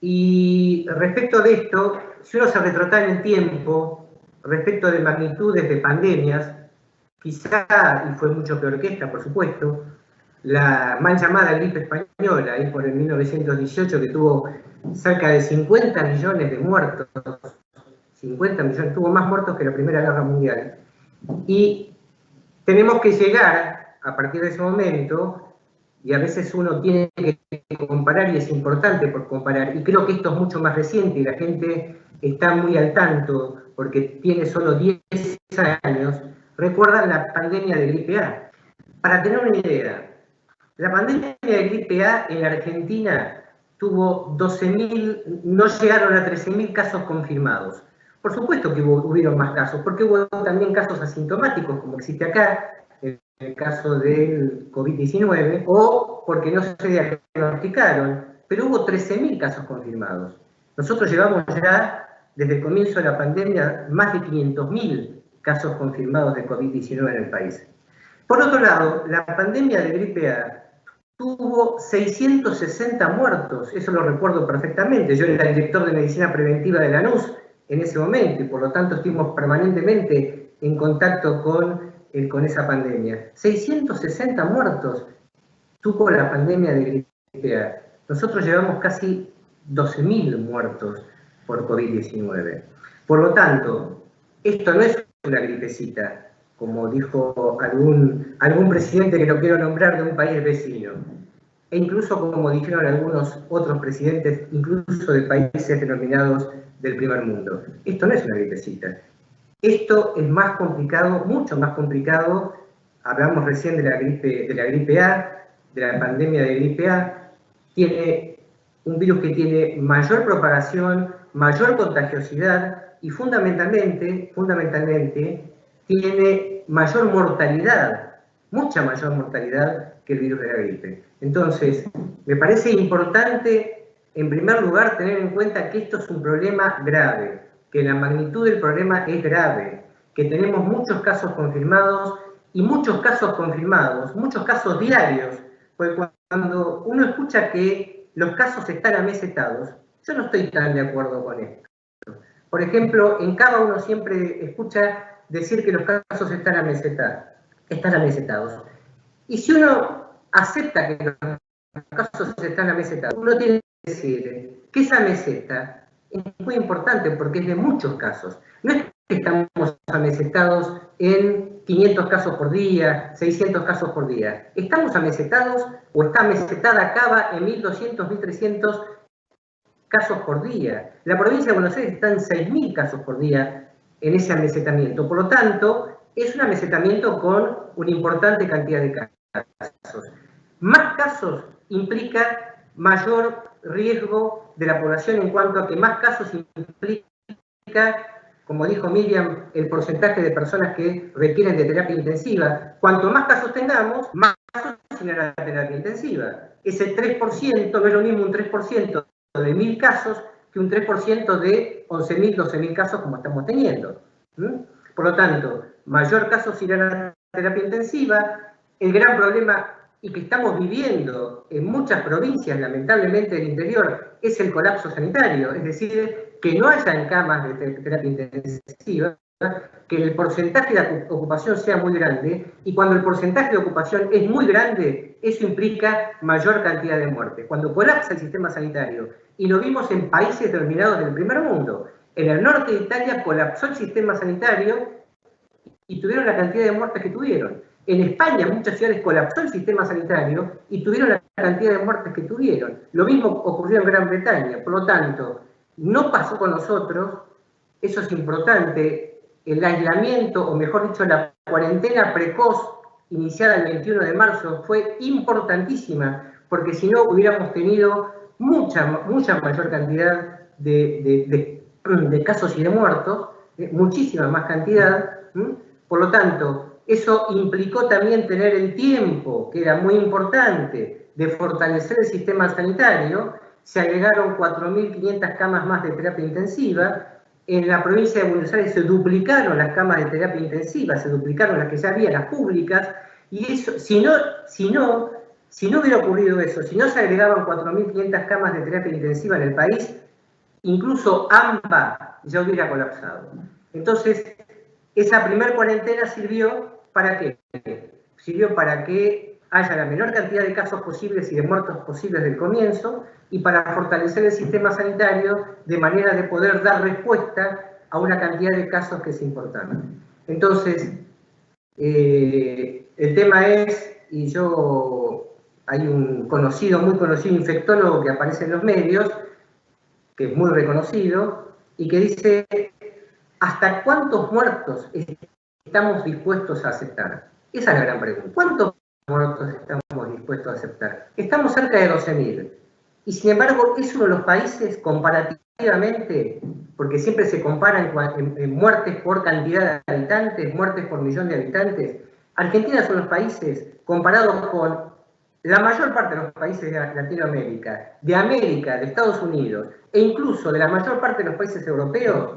Y respecto de esto, si uno se retrotrae en el tiempo, respecto de magnitudes de pandemias, quizá, y fue mucho peor que esta, por supuesto, la mal llamada gripe española, ahí por el 1918, que tuvo cerca de 50 millones de muertos, 50 millones, tuvo más muertos que la Primera Guerra Mundial. Y tenemos que llegar, a partir de ese momento, y a veces uno tiene que comparar, y es importante por comparar, y creo que esto es mucho más reciente, y la gente está muy al tanto, porque tiene solo 10 años, recuerdan la pandemia de gripe A. Para tener una idea, la pandemia de gripe A en la Argentina tuvo 12.000, no llegaron a 13.000 casos confirmados. Por supuesto que hubieron más casos, porque hubo también casos asintomáticos, como existe acá, en el caso del COVID-19, o porque no se diagnosticaron, pero hubo 13.000 casos confirmados. Nosotros llevamos ya, desde el comienzo de la pandemia, más de 500.000 casos confirmados de COVID-19 en el país. Por otro lado, la pandemia de gripe A tuvo 660 muertos, eso lo recuerdo perfectamente. Yo era el director de medicina preventiva de Lanús en ese momento y por lo tanto estuvimos permanentemente en contacto con esa pandemia. 660 muertos tuvo la pandemia de gripe A. Nosotros llevamos casi 12.000 muertos por COVID-19. Por lo tanto, esto no es una gripecita, como dijo algún presidente que no quiero nombrar de un país vecino, e incluso como dijeron algunos otros presidentes, incluso de países denominados del primer mundo. Esto no es una gripecita. Esto es más complicado, mucho más complicado. Hablamos recién de la gripe A, de la pandemia de gripe A. Tiene un virus que tiene mayor propagación, mayor contagiosidad y fundamentalmente tiene mayor mortalidad, mucha mayor mortalidad que el virus de la gripe. Entonces, me parece importante, en primer lugar, tener en cuenta que esto es un problema grave, que la magnitud del problema es grave, que tenemos muchos casos confirmados y muchos casos diarios, porque cuando uno escucha que los casos están amesetados, yo no estoy tan de acuerdo con esto. Por ejemplo, en Cava uno siempre escucha decir que los casos están amesetados. Y si uno acepta que los casos están amesetados, uno tiene que decir que esa meseta es muy importante porque es de muchos casos. No es que estamos amesetados en 500 casos por día, 600 casos por día. Estamos amesetados o está amesetada Cava en 1.200, 1.300 casos por día. La provincia de Buenos Aires está en 6.000 casos por día en ese amesetamiento. Por lo tanto, es un amesetamiento con una importante cantidad de casos. Más casos implica mayor riesgo de la población en cuanto a que más casos implica, como dijo Miriam, el porcentaje de personas que requieren de terapia intensiva. Cuanto más casos tengamos, más casos irán a terapia intensiva. Ese 3% no es lo mismo un 3% de 1.000 casos que un 3% de 11.000, 12.000 casos como estamos teniendo. Por lo tanto, mayor casos irán a terapia intensiva. El gran problema y que estamos viviendo en muchas provincias, lamentablemente del interior, es el colapso sanitario, es decir, que no haya camas de terapia intensiva, que el porcentaje de ocupación sea muy grande, y cuando el porcentaje de ocupación es muy grande, eso implica mayor cantidad de muertes. Cuando colapsa el sistema sanitario, y lo vimos en países determinados del primer mundo, en el norte de Italia colapsó el sistema sanitario y tuvieron la cantidad de muertes que tuvieron. En España, en muchas ciudades colapsó el sistema sanitario y tuvieron la cantidad de muertes que tuvieron. Lo mismo ocurrió en Gran Bretaña. Por lo tanto, no pasó con nosotros, eso es importante, el aislamiento, o mejor dicho, la cuarentena precoz iniciada el 21 de marzo fue importantísima, porque si no hubiéramos tenido mucha mayor cantidad de casos y de muertos, muchísima más cantidad. Por lo tanto, eso implicó también tener el tiempo, que era muy importante, de fortalecer el sistema sanitario. Se agregaron 4.500 camas más de terapia intensiva. En la provincia de Buenos Aires se duplicaron las camas de terapia intensiva, se duplicaron las que ya había, las públicas, y eso, si no hubiera ocurrido eso, si no se agregaban 4.500 camas de terapia intensiva en el país, incluso AMBA ya hubiera colapsado. Entonces, esa primer cuarentena sirvió ¿para qué? Sirvió para que haya la menor cantidad de casos posibles y de muertos posibles del comienzo, y para fortalecer el sistema sanitario de manera de poder dar respuesta a una cantidad de casos que es importante. Entonces, el tema es, y hay un conocido, muy conocido infectólogo que aparece en los medios, que es muy reconocido, y que dice, ¿hasta cuántos muertos estamos dispuestos a aceptar? Esa es la gran pregunta. ¿Cuántos muertos estamos dispuestos a aceptar? Estamos cerca de 12.000. Y sin embargo, es uno de los países comparativamente, porque siempre se comparan en muertes por cantidad de habitantes, muertes por millón de habitantes. Argentina son los países, comparados con la mayor parte de los países de Latinoamérica, de América, de Estados Unidos, e incluso de la mayor parte de los países europeos,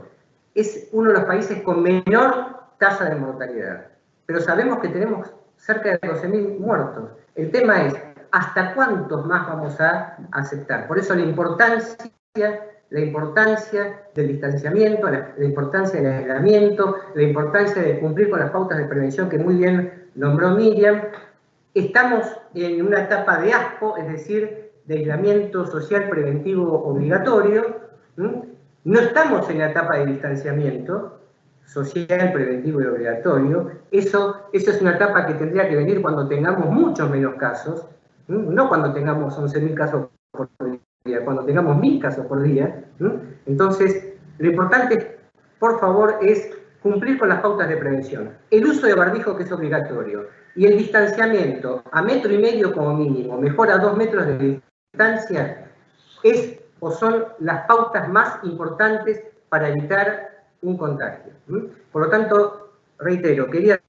es uno de los países con menor tasa de mortalidad. Pero sabemos que tenemos cerca de 12.000 muertos. El tema es, ¿hasta cuántos más vamos a aceptar? Por eso la importancia del distanciamiento, la importancia del aislamiento, la importancia de cumplir con las pautas de prevención que muy bien nombró Miriam. Estamos en una etapa de ASPO, es decir, de aislamiento social preventivo obligatorio. No estamos en la etapa de distanciamiento social, preventivo y obligatorio. Eso es una etapa que tendría que venir cuando tengamos muchos menos casos, no cuando tengamos 11.000 casos por día, cuando tengamos 1.000 casos por día. Entonces, lo importante, por favor, es cumplir con las pautas de prevención. El uso de barbijo, que es obligatorio, y el distanciamiento a 1,5 metros como mínimo, mejor a 2 metros de distancia, es o son las pautas más importantes para evitar un contagio. Por lo tanto, reitero, quería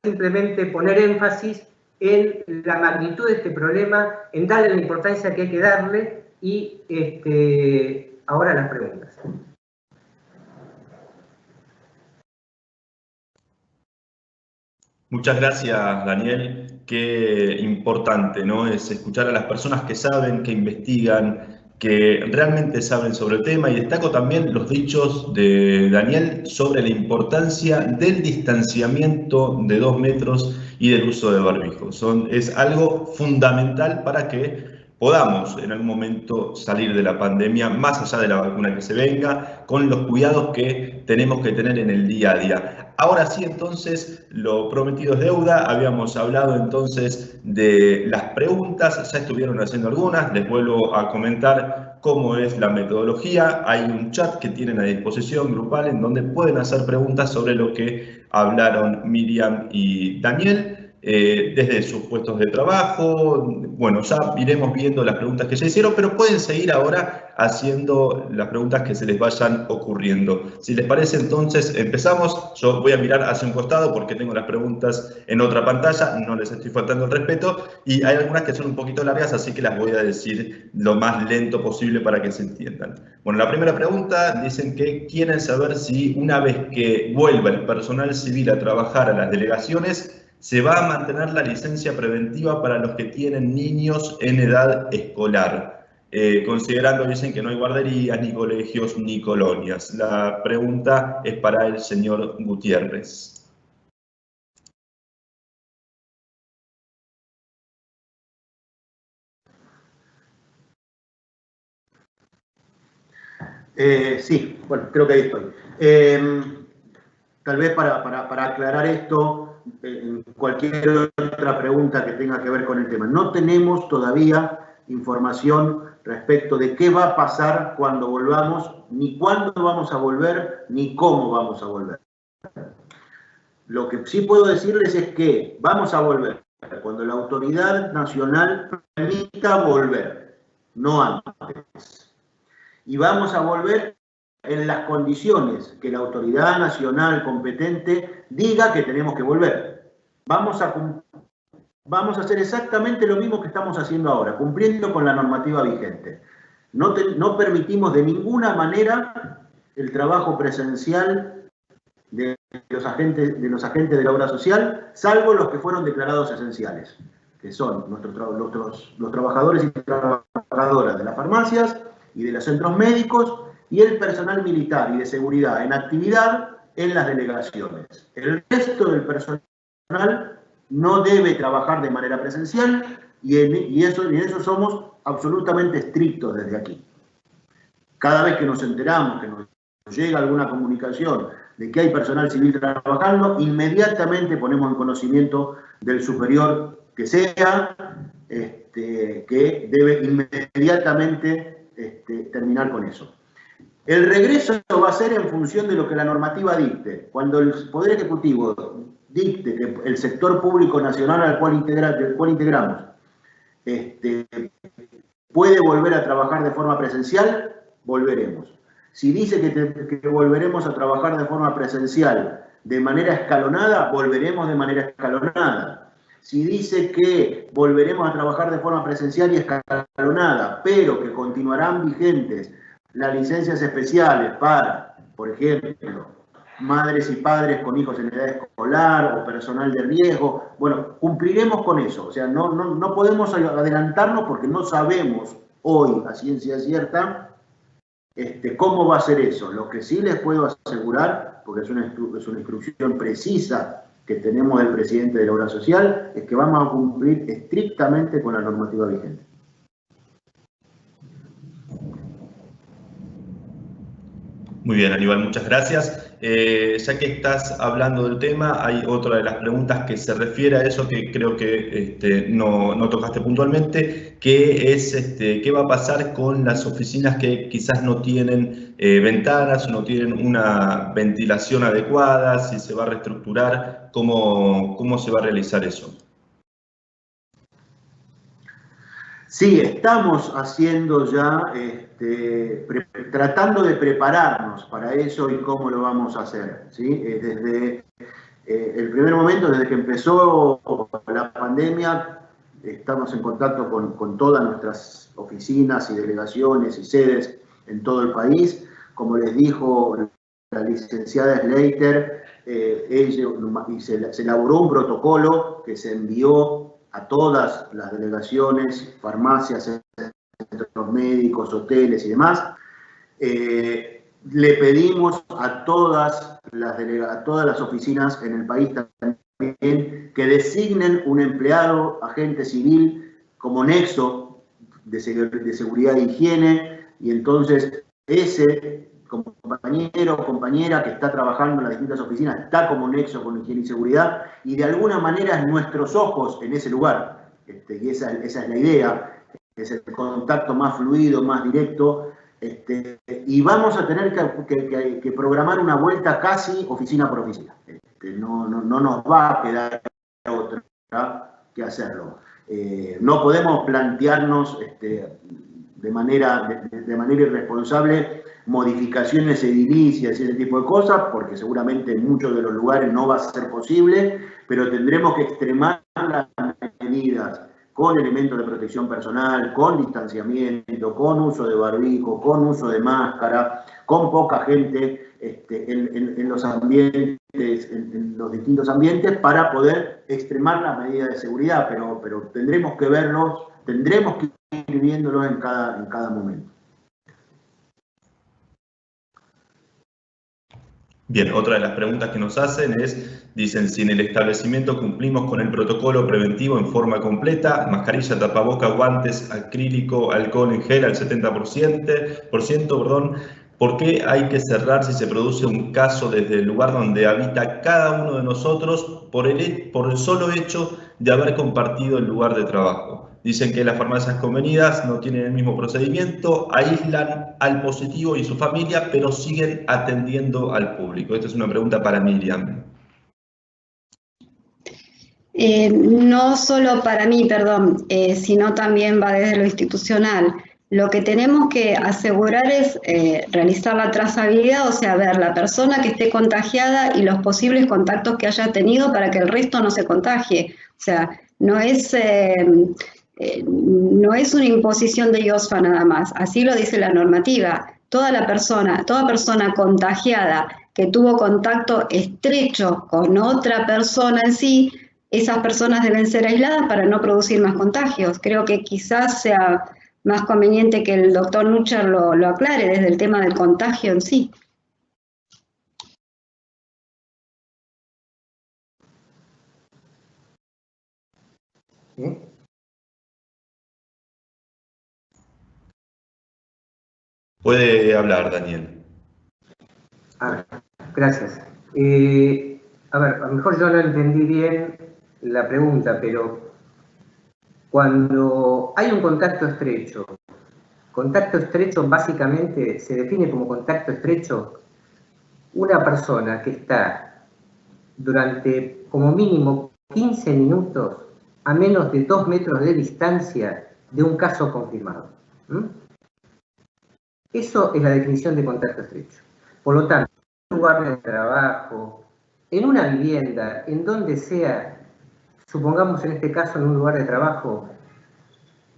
simplemente poner énfasis en la magnitud de este problema, en darle la importancia que hay que darle, y ahora las preguntas. Muchas gracias, Daniel. Qué importante, ¿no? Es escuchar a las personas que saben, que investigan, que realmente saben sobre el tema, y destaco también los dichos de Daniel sobre la importancia del distanciamiento de 2 metros y del uso de barbijo. Es algo fundamental para que podamos en algún momento salir de la pandemia, más allá de la vacuna que se venga, con los cuidados que tenemos que tener en el día a día. Ahora sí, entonces, lo prometido es deuda. Habíamos hablado entonces de las preguntas, ya estuvieron haciendo algunas, les vuelvo a comentar cómo es la metodología. Hay un chat que tienen a disposición grupal en donde pueden hacer preguntas sobre lo que hablaron Miriam y Daniel. Desde sus puestos de trabajo. Bueno, ya iremos viendo las preguntas que ya hicieron, pero pueden seguir ahora haciendo las preguntas que se les vayan ocurriendo. Si les parece, entonces empezamos. Yo voy a mirar hacia un costado porque tengo las preguntas en otra pantalla, no les estoy faltando el respeto, y hay algunas que son un poquito largas, así que las voy a decir lo más lento posible para que se entiendan. Bueno, la primera pregunta, dicen que quieren saber si una vez que vuelva el personal civil a trabajar a las delegaciones, se va a mantener la licencia preventiva para los que tienen niños en edad escolar, considerando, dicen, que no hay guarderías, ni colegios, ni colonias. La pregunta es para el señor Gutiérrez. Sí, bueno, creo que ahí estoy. Tal vez para aclarar esto, cualquier otra pregunta que tenga que ver con el tema. No tenemos todavía información respecto de qué va a pasar cuando volvamos, ni cuándo vamos a volver, ni cómo vamos a volver. Lo que sí puedo decirles es que vamos a volver cuando la autoridad nacional permita volver, no antes. Y vamos a volver en las condiciones que la autoridad nacional competente diga que tenemos que volver. Vamos a hacer exactamente lo mismo que estamos haciendo ahora, cumpliendo con la normativa vigente. No permitimos de ninguna manera el trabajo presencial de los agentes de la obra social, salvo los que fueron declarados esenciales, que son los trabajadores y trabajadoras de las farmacias y de los centros médicos, y el personal militar y de seguridad en actividad en las delegaciones. El resto del personal no debe trabajar de manera presencial y en eso somos absolutamente estrictos desde aquí. Cada vez que nos enteramos, que nos llega alguna comunicación de que hay personal civil trabajando, inmediatamente ponemos en conocimiento del superior que sea, que debe inmediatamente terminar con eso. El regreso va a ser en función de lo que la normativa dicte. Cuando el Poder Ejecutivo dicte que el sector público nacional al cual integramos puede volver a trabajar de forma presencial, volveremos. Si dice que volveremos a trabajar de forma presencial de manera escalonada, volveremos de manera escalonada. Si dice que volveremos a trabajar de forma presencial y escalonada, pero que continuarán vigentes las licencias especiales para, por ejemplo, madres y padres con hijos en edad escolar o personal de riesgo, bueno, cumpliremos con eso. O sea, no podemos adelantarnos porque no sabemos hoy, a ciencia cierta, cómo va a ser eso. Lo que sí les puedo asegurar, porque es una instrucción precisa que tenemos del presidente de la Obra Social, es que vamos a cumplir estrictamente con la normativa vigente. Muy bien, Aníbal, muchas gracias. Ya que estás hablando del tema, hay otra de las preguntas que se refiere a eso que creo que no tocaste puntualmente, que es qué va a pasar con las oficinas que quizás no tienen ventanas, no tienen una ventilación adecuada, si se va a reestructurar, cómo se va a realizar eso. Sí, estamos haciendo ya, tratando de prepararnos para eso y cómo lo vamos a hacer, ¿sí? Desde el primer momento, desde que empezó la pandemia, estamos en contacto con todas nuestras oficinas y delegaciones y sedes en todo el país. Como les dijo la licenciada Slater, se elaboró un protocolo que se envió a todas las delegaciones, farmacias, centros médicos, hoteles y demás. Le pedimos a todas las oficinas en el país también que designen un empleado, agente civil, como nexo de seguridad e higiene, y entonces ese compañero o compañera que está trabajando en las distintas oficinas está como nexo con higiene y seguridad, y de alguna manera es nuestros ojos en ese lugar, y esa es la idea, es el contacto más fluido, más directo, y vamos a tener que programar una vuelta casi oficina por oficina. No nos va a quedar otra que hacerlo. No podemos plantearnos de manera irresponsable modificaciones edilicias y ese tipo de cosas, porque seguramente en muchos de los lugares no va a ser posible, pero tendremos que extremar las medidas con elementos de protección personal, con distanciamiento, con uso de barbijo, con uso de máscara, con poca gente en los ambientes, en los distintos ambientes, para poder extremar las medidas de seguridad, pero tendremos que verlos, tendremos que ir viéndolos en cada momento. Bien, otra de las preguntas que nos hacen dicen, si en el establecimiento cumplimos con el protocolo preventivo en forma completa, mascarilla, tapaboca, guantes, acrílico, alcohol en gel al 70%, ¿por qué hay que cerrar si se produce un caso desde el lugar donde habita cada uno de nosotros por el solo hecho de haber compartido el lugar de trabajo? Dicen que las farmacias convenidas no tienen el mismo procedimiento, aíslan al positivo y su familia, pero siguen atendiendo al público. Esta es una pregunta para Miriam. No solo para mí, perdón, sino también va desde lo institucional. Lo que tenemos que asegurar es realizar la trazabilidad, o sea, ver la persona que esté contagiada y los posibles contactos que haya tenido para que el resto no se contagie. O sea, no es una imposición de IOSFA nada más, así lo dice la normativa. Toda persona contagiada que tuvo contacto estrecho con otra persona en sí, esas personas deben ser aisladas para no producir más contagios. Creo que quizás sea más conveniente que el doctor Nucher lo aclare desde el tema del contagio en sí. Puede hablar, Daniel. Gracias. A ver, a lo mejor yo no entendí bien la pregunta, pero cuando hay un contacto estrecho básicamente se define como contacto estrecho una persona que está durante como mínimo 15 minutos a menos de 2 metros de distancia de un caso confirmado. Eso es la definición de contacto estrecho. Por lo tanto, en un lugar de trabajo, en una vivienda, en donde sea, supongamos en este caso en un lugar de trabajo,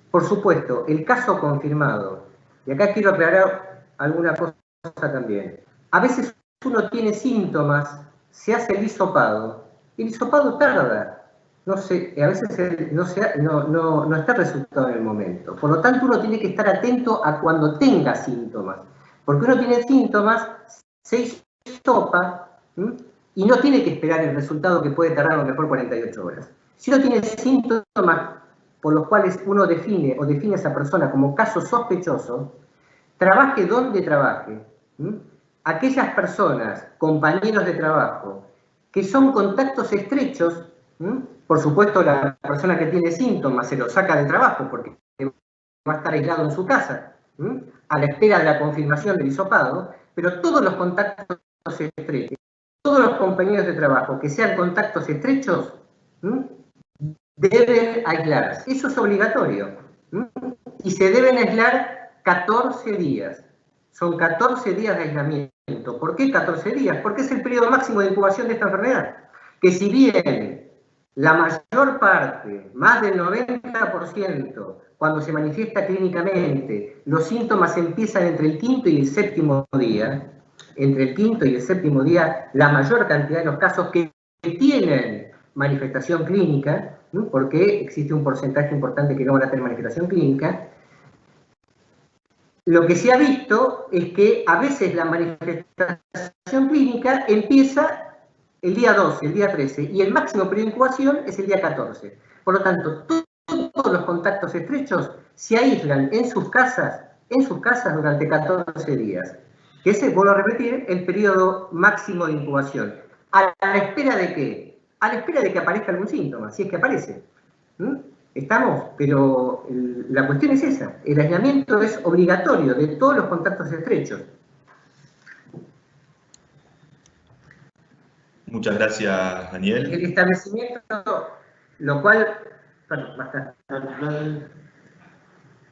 por supuesto, el caso confirmado, y acá quiero aclarar alguna cosa también, a veces uno tiene síntomas, se hace el hisopado, y el hisopado tarda, no sé, a veces no está el resultado en el momento. Por lo tanto, uno tiene que estar atento a cuando tenga síntomas. Porque uno tiene síntomas, se hisopa, y no tiene que esperar el resultado que puede tardar a lo mejor 48 horas. Si uno tiene síntomas por los cuales uno define a esa persona como caso sospechoso, trabaje donde trabaje, aquellas personas, compañeros de trabajo, que son contactos estrechos, por supuesto la persona que tiene síntomas se lo saca de trabajo porque va a estar aislado en su casa, a la espera de la confirmación del hisopado, pero todos los contactos estrechos, todos los compañeros de trabajo que sean contactos estrechos, deben aislarse. Eso es obligatorio. Y se deben aislar 14 días. Son 14 días de aislamiento. ¿Por qué 14 días? Porque es el periodo máximo de incubación de esta enfermedad. Que si bien la mayor parte, más del 90%, cuando se manifiesta clínicamente, los síntomas empiezan entre el quinto y el séptimo día, la mayor cantidad de los casos que tienen manifestación clínica, porque existe un porcentaje importante que no van a tener manifestación clínica, lo que se ha visto es que a veces la manifestación clínica empieza el día 12, el día 13, y el máximo periodo de incubación es el día 14. Por lo tanto, todos los contactos estrechos se aíslan en sus casas durante 14 días. Que ese, vuelvo a repetir, el periodo máximo de incubación. ¿A la espera de qué? A la espera de que aparezca algún síntoma, si es que aparece. Estamos, pero la cuestión es esa. El aislamiento es obligatorio de todos los contactos estrechos. Muchas gracias, Daniel. El establecimiento, lo cual...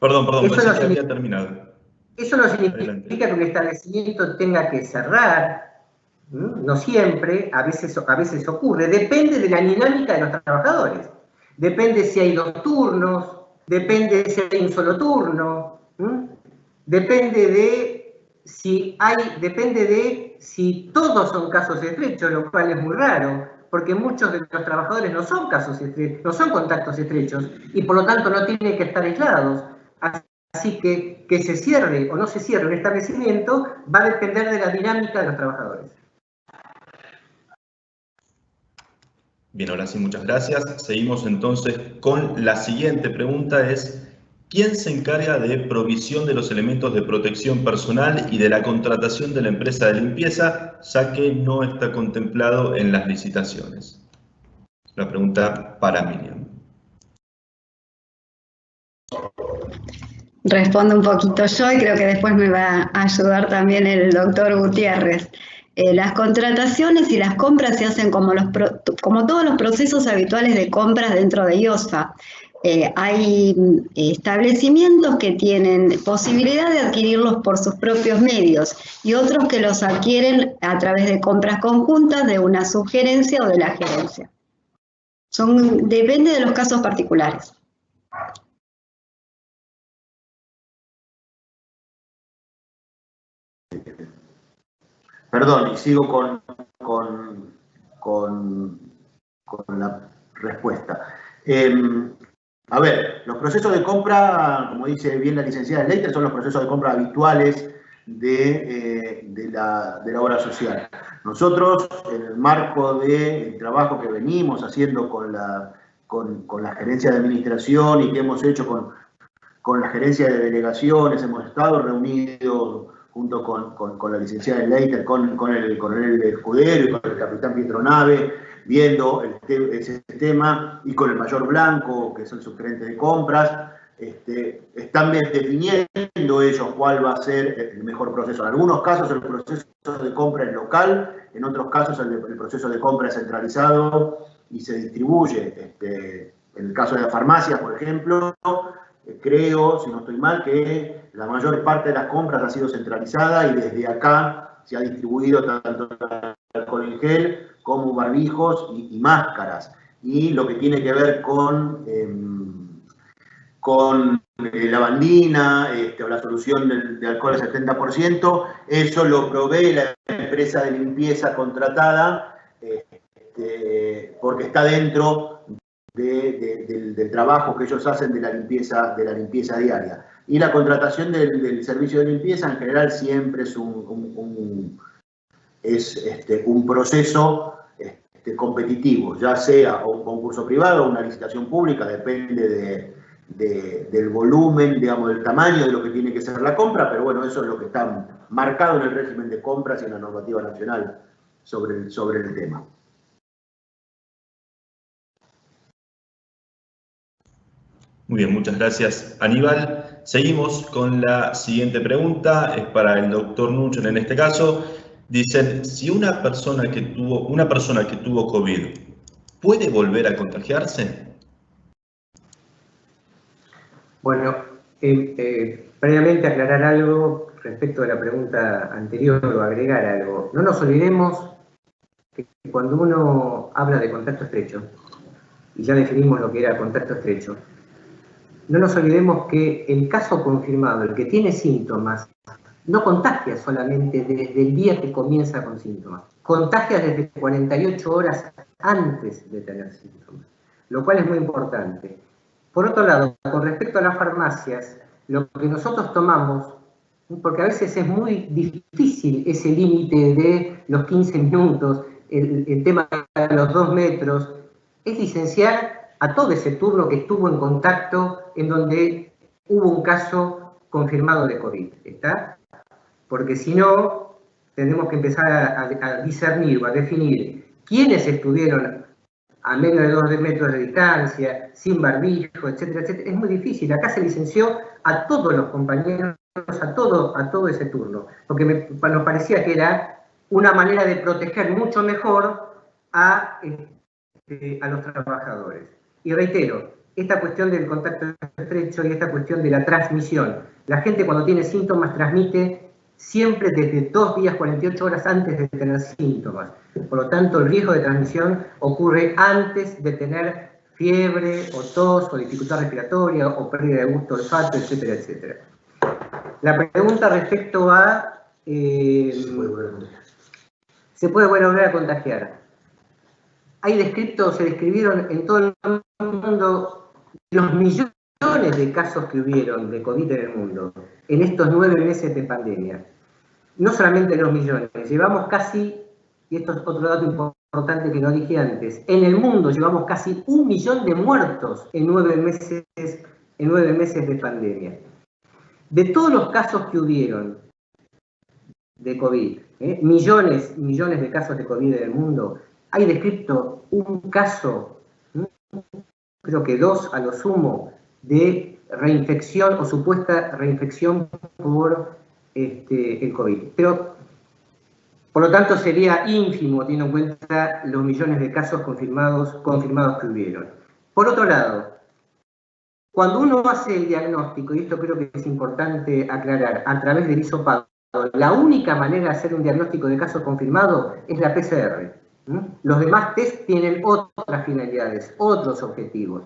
Perdón, pensé que había terminado. Eso no significa que un establecimiento tenga que cerrar, no siempre, a veces ocurre, depende de la dinámica de los trabajadores. Depende si hay 2 turnos, depende si hay un solo turno, depende de si todos son casos estrechos, lo cual es muy raro, porque muchos de los trabajadores no son casos estrechos, no son contactos estrechos, y por lo tanto no tienen que estar aislados. Así que se cierre o no se cierre un establecimiento va a depender de la dinámica de los trabajadores. Bien, ahora sí, muchas gracias. Seguimos entonces con la siguiente pregunta, es ¿quién se encarga de provisión de los elementos de protección personal y de la contratación de la empresa de limpieza, ya que no está contemplado en las licitaciones? Una pregunta para Miriam. Respondo un poquito yo y creo que después me va a ayudar también el doctor Gutiérrez. Las contrataciones y las compras se hacen como todos los procesos habituales de compras dentro de IOSFA. Hay establecimientos que tienen posibilidad de adquirirlos por sus propios medios y otros que los adquieren a través de compras conjuntas de una subgerencia o de la gerencia. Depende de los casos particulares. Perdón, y sigo con la respuesta. A ver, los procesos de compra, como dice bien la licenciada Leiter, son los procesos de compra habituales de la obra social. Nosotros, en el marco del trabajo que venimos haciendo con con la gerencia de administración y que hemos hecho con la gerencia de delegaciones, hemos estado reunidos junto con la licenciada Leiter, con el coronel Escudero y con el capitán Pietronave, viendo ese tema, y con el mayor Blanco, que es el subgerente de compras. Están definiendo ellos cuál va a ser el mejor proceso. En algunos casos el proceso de compra es local, en otros casos el proceso de compra es centralizado y se distribuye. En el caso de las farmacias, por ejemplo, creo, si no estoy mal, que la mayor parte de las compras ha sido centralizada y desde acá se ha distribuido tanto alcohol en gel como barbijos y máscaras. Y lo que tiene que ver con lavandina o la solución de alcohol al 70%, eso lo provee la empresa de limpieza contratada porque está dentro del trabajo que ellos hacen de la limpieza diaria. Y la contratación del servicio de limpieza en general siempre es un proceso competitivo, ya sea un concurso privado o una licitación pública, depende del volumen, digamos, del tamaño de lo que tiene que ser la compra, pero bueno, eso es lo que está marcado en el régimen de compras y en la normativa nacional sobre el tema. Muy bien, muchas gracias, Aníbal. Seguimos con la siguiente pregunta, es para el doctor Nuchen en este caso. Dicen, si una persona que tuvo COVID, ¿puede volver a contagiarse? Bueno, previamente aclarar algo respecto de la pregunta anterior o agregar algo. No nos olvidemos que cuando uno habla de contacto estrecho, y ya definimos lo que era contacto estrecho, no nos olvidemos que el caso confirmado, el que tiene síntomas, no contagia solamente desde el día que comienza con síntomas, contagia desde 48 horas antes de tener síntomas, lo cual es muy importante. Por otro lado, con respecto a las farmacias, lo que nosotros tomamos, porque a veces es muy difícil ese límite de los 15 minutos, el tema de los 2 metros, es licenciar a todo ese turno que estuvo en contacto en donde hubo un caso confirmado de COVID, ¿está? Porque si no, tenemos que empezar a discernir o a definir quiénes estuvieron a menos de 2 metros de distancia, sin barbijo, etcétera, etcétera. Es muy difícil. Acá se licenció a todos los compañeros, a todo ese turno, porque nos parecía que era una manera de proteger mucho mejor a los trabajadores. Y reitero, esta cuestión del contacto estrecho y esta cuestión de la transmisión. La gente cuando tiene síntomas transmite siempre desde 2 días, 48 horas antes de tener síntomas. Por lo tanto, el riesgo de transmisión ocurre antes de tener fiebre o tos o dificultad respiratoria o pérdida de gusto, olfato, etcétera, etcétera. La pregunta respecto a ¿se puede volver a contagiar? Se describieron en todo el mundo los millones de casos que hubieron de COVID en el mundo en estos 9 meses de pandemia. No solamente los millones, llevamos casi, y esto es otro dato importante que no dije antes, en el mundo llevamos casi 1 millón de muertos en 9 meses de pandemia. De todos los casos que hubieron de COVID, millones de casos de COVID en el mundo, hay descrito un caso, creo que 2 a lo sumo, de reinfección o supuesta reinfección por el COVID. Pero, por lo tanto, sería ínfimo teniendo en cuenta los millones de casos confirmados que hubieron. Por otro lado, cuando uno hace el diagnóstico, y esto creo que es importante aclarar, a través del hisopado, la única manera de hacer un diagnóstico de caso confirmado es la PCR. Los demás test tienen otras finalidades, otros objetivos.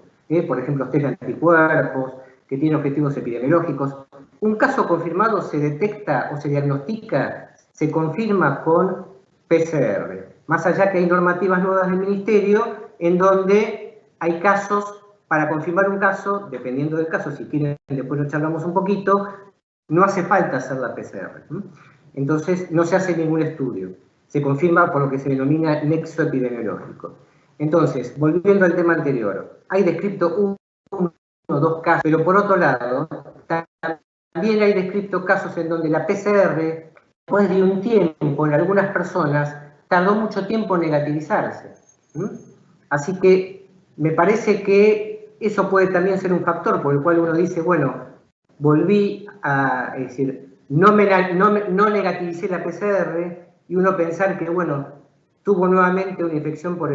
Por ejemplo, los test de anticuerpos, que tienen objetivos epidemiológicos. Un caso confirmado se detecta o se diagnostica, se confirma con PCR. Más allá que hay normativas nuevas del Ministerio en donde hay casos, para confirmar un caso, dependiendo del caso, si quieren después lo charlamos un poquito, no hace falta hacer la PCR. Entonces no se hace ningún estudio. Se confirma por lo que se denomina nexo epidemiológico. Entonces, volviendo al tema anterior, hay descrito uno o dos casos, pero por otro lado, también hay descrito casos en donde la PCR, después de un tiempo en algunas personas, tardó mucho tiempo en negativizarse. Así que me parece que eso puede también ser un factor por el cual uno dice, bueno, volví a, es decir, no negativicé la PCR, y uno pensar que, bueno, tuvo nuevamente una infección por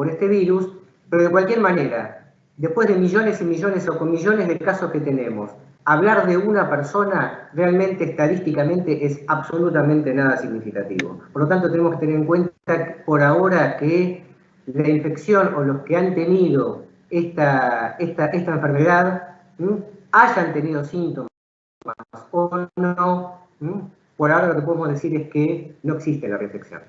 este virus, pero de cualquier manera, después de millones y millones o con millones de casos que tenemos, hablar de una persona realmente estadísticamente es absolutamente nada significativo. Por lo tanto, tenemos que tener en cuenta por ahora que la infección o los que han tenido esta enfermedad hayan tenido síntomas o no, por ahora lo que podemos decir es que no existe la reinfección.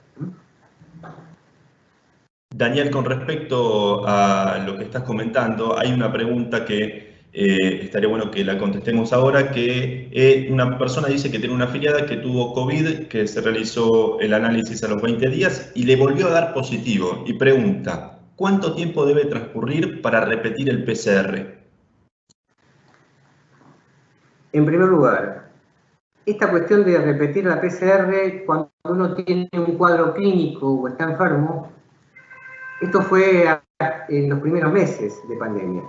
Daniel, con respecto a lo que estás comentando, hay una pregunta que estaría bueno que la contestemos ahora, que una persona dice que tiene una afiliada que tuvo COVID, que se realizó el análisis a los 20 días y le volvió a dar positivo, y pregunta, ¿cuánto tiempo debe transcurrir para repetir el PCR? En primer lugar, esta cuestión de repetir la PCR cuando uno tiene un cuadro clínico o está enfermo, esto fue en los primeros meses de pandemia.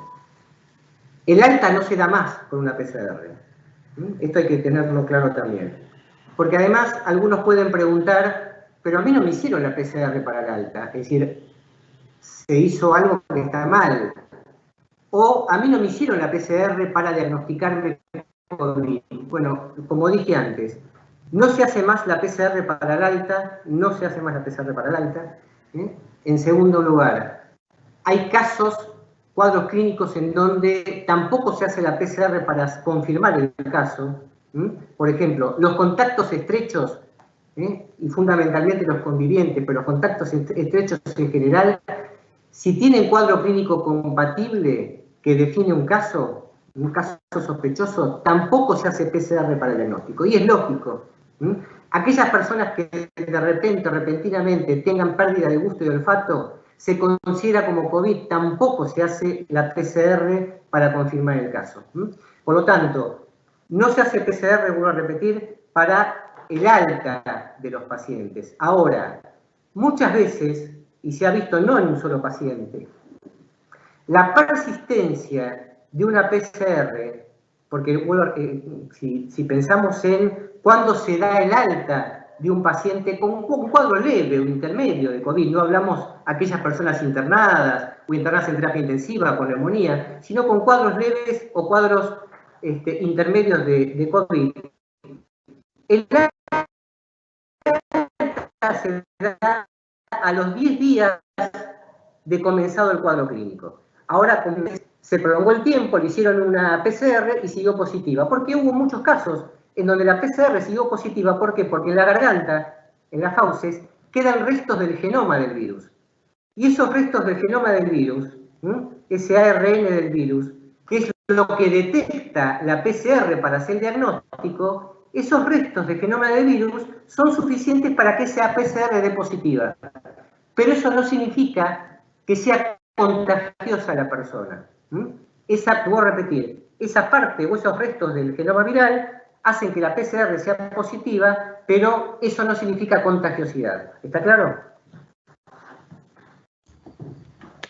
El alta no se da más con una PCR. Esto hay que tenerlo claro también. Porque además algunos pueden preguntar, pero a mí no me hicieron la PCR para el alta. Es decir, se hizo algo que está mal. O a mí no me hicieron la PCR para diagnosticarme COVID. Bueno, como dije antes, no se hace más la PCR para el alta, no se hace más la PCR para el alta. En segundo lugar, hay casos, cuadros clínicos en donde tampoco se hace la PCR para confirmar el caso. Por ejemplo, los contactos estrechos, y fundamentalmente los convivientes, pero los contactos estrechos en general, si tienen cuadro clínico compatible que define un caso sospechoso, tampoco se hace PCR para el diagnóstico. Y es lógico. Aquellas personas que de repente, repentinamente, tengan pérdida de gusto y de olfato, se considera como COVID, tampoco se hace la PCR para confirmar el caso. Por lo tanto, no se hace PCR, vuelvo a repetir, para el alta de los pacientes. Ahora, muchas veces, y se ha visto no en un solo paciente, la persistencia de una PCR, porque bueno, si pensamos en cuándo se da el alta de un paciente con un cuadro leve o intermedio de COVID, no hablamos aquellas personas internadas o internadas en terapia intensiva con neumonía, sino con cuadros leves o cuadros intermedios de COVID. El alta se da a los 10 días de comenzado el cuadro clínico. Ahora se prolongó el tiempo, le hicieron una PCR y siguió positiva, porque hubo muchos casos en donde la PCR siguió positiva. ¿Por qué? Porque en la garganta, en las fauces, quedan restos del genoma del virus. Y esos restos del genoma del virus, ese ARN del virus, que es lo que detecta la PCR para hacer el diagnóstico, esos restos de genoma del virus son suficientes para que esa PCR dé positiva. Pero eso no significa que sea contagiosa la persona. Voy a repetir, esa parte o esos restos del genoma viral hacen que la PCR sea positiva, pero eso no significa contagiosidad. ¿Está claro?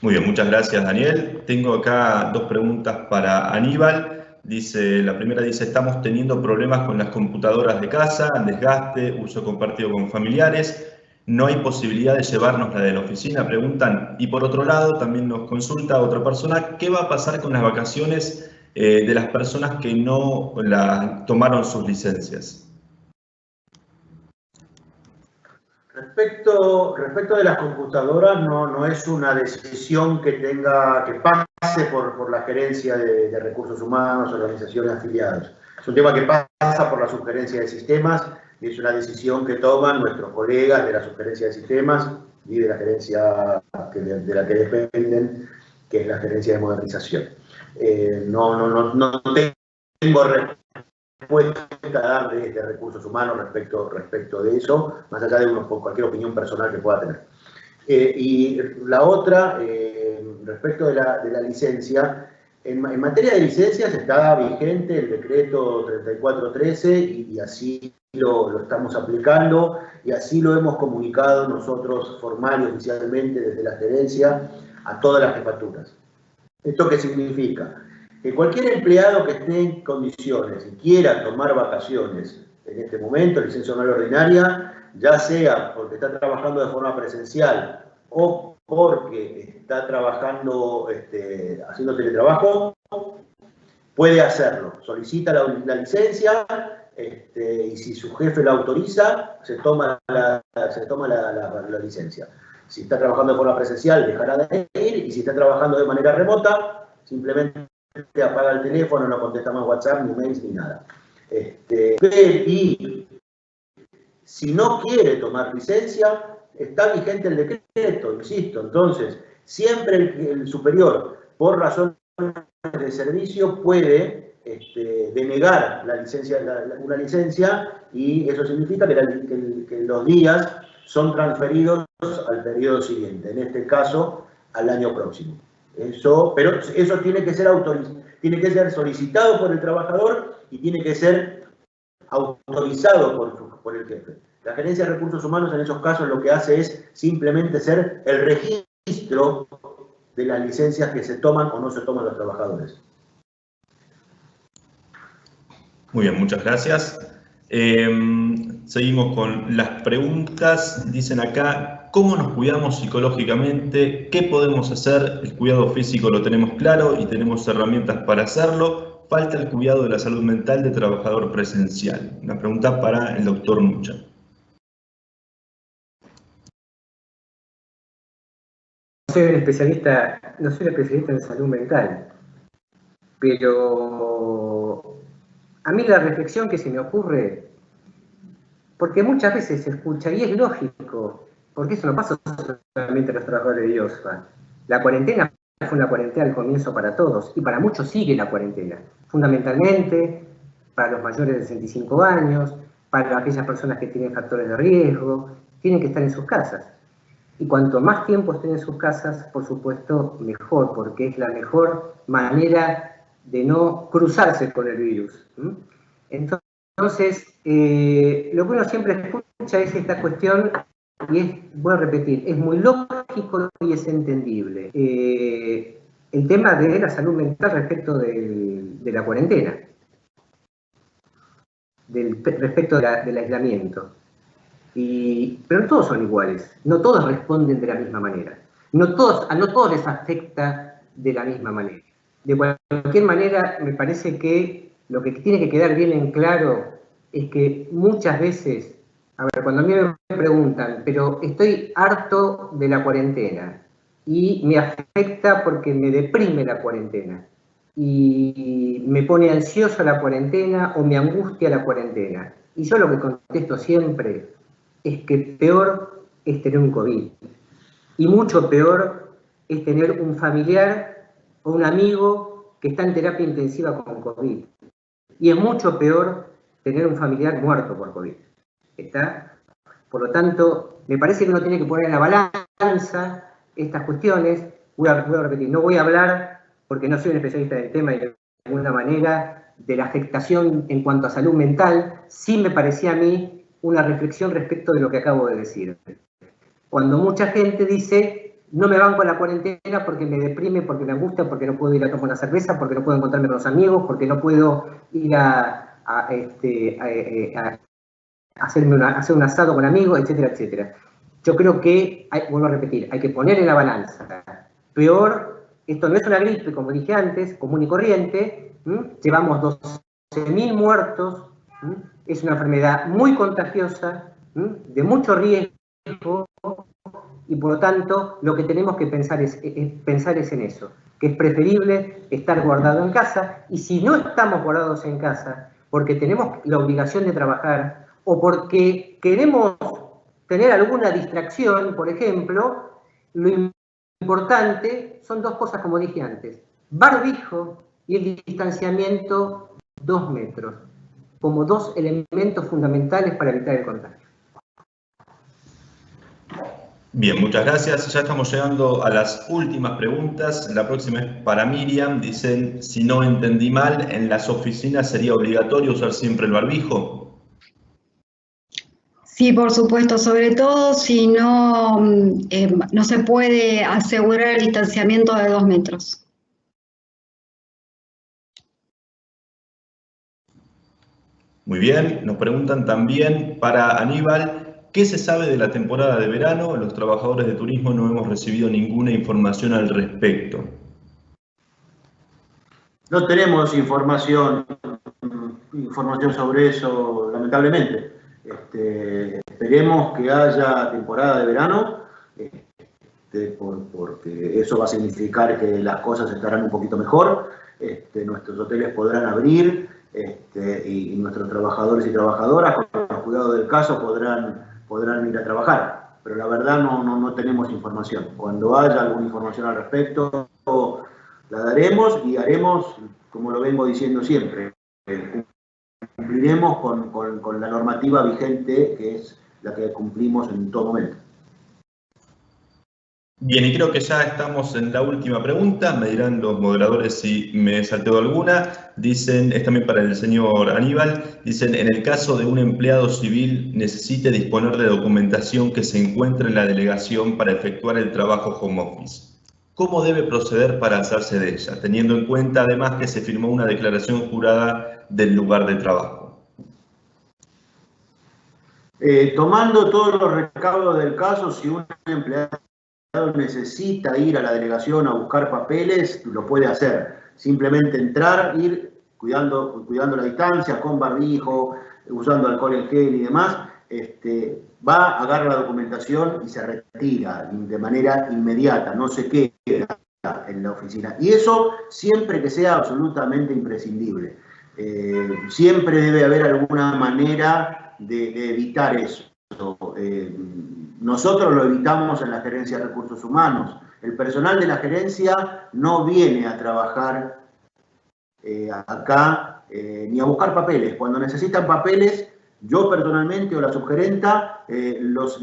Muy bien, muchas gracias, Daniel. Tengo acá dos preguntas para Aníbal. La primera dice, estamos teniendo problemas con las computadoras de casa, desgaste, uso compartido con familiares. No hay posibilidad de llevarnos la de la oficina, preguntan. Y por otro lado, también nos consulta otra persona, ¿qué va a pasar con las vacaciones de las personas que no tomaron sus licencias? Respecto de las computadoras, no es una decisión que pase por la gerencia de recursos humanos, organizaciones afiliadas. Es un tema que pasa por la sugerencia de sistemas y es una decisión que toman nuestros colegas de la sugerencia de sistemas y de la gerencia de la que dependen, que es la gerencia de modernización. No tengo respuesta a dar de recursos humanos respecto de eso, más allá de cualquier opinión personal que pueda tener. Y la otra, respecto de la licencia, en materia de licencias está vigente el decreto 3413 y así lo estamos aplicando y así lo hemos comunicado nosotros formal y oficialmente desde la gerencia a todas las jefaturas. ¿Esto qué significa? Que cualquier empleado que esté en condiciones y quiera tomar vacaciones en este momento, licencia anual ordinaria, ya sea porque está trabajando de forma presencial o porque está trabajando, haciendo teletrabajo, puede hacerlo. Solicita la licencia y si su jefe la autoriza, se toma la licencia. Si está trabajando de forma presencial, dejará de ir, y si está trabajando de manera remota, simplemente apaga el teléfono, no contesta más WhatsApp, ni mails, ni nada. Y si no quiere tomar licencia, está vigente el decreto, insisto. Entonces, siempre el superior, por razones de servicio, puede denegar la licencia, una licencia, y eso significa que los días son transferidos al periodo siguiente, en este caso al año próximo. Pero eso tiene que ser solicitado por el trabajador y tiene que ser autorizado por el jefe. La Gerencia de Recursos Humanos en esos casos lo que hace es simplemente ser el registro de las licencias que se toman o no se toman los trabajadores. Muy bien, muchas gracias. Seguimos con las preguntas. Dicen acá, ¿cómo nos cuidamos psicológicamente? ¿Qué podemos hacer? El cuidado físico lo tenemos claro y tenemos herramientas para hacerlo. Falta el cuidado de la salud mental de trabajador presencial. Una pregunta para el doctor Nucha. No soy un especialista en salud mental, pero a mí la reflexión que se me ocurre, porque muchas veces se escucha, y es lógico, porque eso no pasa solamente a los trabajadores de IOSFA. La cuarentena fue una cuarentena al comienzo para todos, y para muchos sigue la cuarentena, fundamentalmente para los mayores de 65 años, para aquellas personas que tienen factores de riesgo, tienen que estar en sus casas. Y cuanto más tiempo estén en sus casas, por supuesto, mejor, porque es la mejor manera de no cruzarse con el virus. Entonces, lo que uno siempre escucha es esta cuestión, y voy a repetir, es muy lógico y es entendible. El tema de la salud mental respecto de la cuarentena, respecto del aislamiento. Pero no todos son iguales, no todos responden de la misma manera, a no todos les afecta de la misma manera. De cualquier manera, me parece que lo que tiene que quedar bien en claro es que muchas veces, a ver, cuando a mí me preguntan, pero estoy harto de la cuarentena y me afecta porque me deprime la cuarentena y me pone ansioso la cuarentena o me angustia la cuarentena, y yo lo que contesto siempre es que peor es tener un COVID. Y mucho peor es tener un familiar o un amigo que está en terapia intensiva con COVID. Y es mucho peor tener un familiar muerto por COVID. ¿Está? Por lo tanto, me parece que uno tiene que poner en la balanza estas cuestiones. Voy a repetir, no voy a hablar, porque no soy un especialista del tema y de alguna manera, de la afectación en cuanto a salud mental. Sí me parecía a mí una reflexión respecto de lo que acabo de decir. Cuando mucha gente dice, no me banco a la cuarentena porque me deprime, porque me angustia, porque no puedo ir a tomar una cerveza, porque no puedo encontrarme con los amigos, porque no puedo ir a hacer un asado con amigos, etcétera, etcétera. Yo creo que, vuelvo a repetir, hay que poner en la balanza. Peor, esto no es una gripe, como dije antes, común y corriente, llevamos 12.000 muertos, es una enfermedad muy contagiosa, de mucho riesgo, y por lo tanto lo que tenemos que pensar es en eso, que es preferible estar guardado en casa, y si no estamos guardados en casa porque tenemos la obligación de trabajar o porque queremos tener alguna distracción, por ejemplo, lo importante son dos cosas, como dije antes: barbijo y el distanciamiento 2 metros, como dos elementos fundamentales para evitar el contagio. Bien, muchas gracias. Ya estamos llegando a las últimas preguntas. La próxima es para Miriam. Dicen, si no entendí mal, ¿en las oficinas sería obligatorio usar siempre el barbijo? Sí, por supuesto, sobre todo si no, no se puede asegurar el distanciamiento de 2 metros. Muy bien, nos preguntan también para Aníbal, ¿qué se sabe de la temporada de verano? Los trabajadores de turismo no hemos recibido ninguna información al respecto. No tenemos información sobre eso, lamentablemente. Esperemos que haya temporada de verano, porque eso va a significar que las cosas estarán un poquito mejor, nuestros hoteles podrán abrir, y nuestros trabajadores y trabajadoras, con los cuidados del caso, podrán ir a trabajar. Pero la verdad no tenemos información. Cuando haya alguna información al respecto, la daremos y haremos, como lo vengo diciendo siempre, cumpliremos con la normativa vigente, que es la que cumplimos en todo momento. Bien, y creo que ya estamos en la última pregunta. Me dirán los moderadores si me salteo alguna. Dicen, es también para el señor Aníbal, dicen, en el caso de un empleado civil necesite disponer de documentación que se encuentre en la delegación para efectuar el trabajo home office, ¿cómo debe proceder para hacerse de ella, teniendo en cuenta además que se firmó una declaración jurada del lugar de trabajo? Tomando todos los recaudos del caso, si un empleado necesita ir a la delegación a buscar papeles, lo puede hacer. Simplemente entrar, ir cuidando la distancia, con barbijo, usando alcohol en gel y demás, va, agarra la documentación y se retira de manera inmediata, no se queda en la oficina. Y eso siempre que sea absolutamente imprescindible. Siempre debe haber alguna manera de evitar eso. Nosotros lo evitamos en la gerencia de recursos humanos. El personal de la gerencia no viene a trabajar acá ni a buscar papeles. Cuando necesitan papeles, yo personalmente o la subgerenta los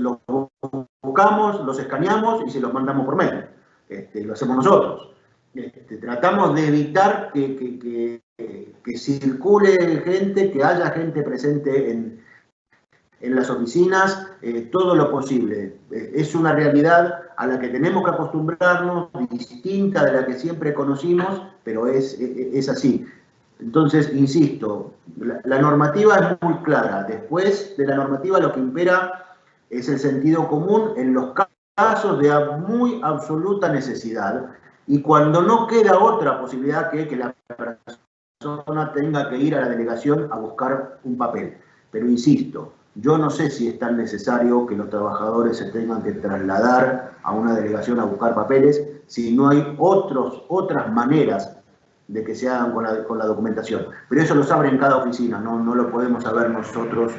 buscamos, los escaneamos y se los mandamos por mail. Lo hacemos nosotros. Tratamos de evitar que circule gente, que haya gente presente en las oficinas, todo lo posible. Es una realidad a la que tenemos que acostumbrarnos, distinta de la que siempre conocimos, pero es así. Entonces, insisto, la normativa es muy clara. Después de la normativa lo que impera es el sentido común en los casos de muy absoluta necesidad y cuando no queda otra posibilidad que la persona tenga que ir a la delegación a buscar un papel. Pero insisto, yo no sé si es tan necesario que los trabajadores se tengan que trasladar a una delegación a buscar papeles, si no hay otras maneras de que se hagan con la documentación. Pero eso lo saben en cada oficina, no lo podemos saber nosotros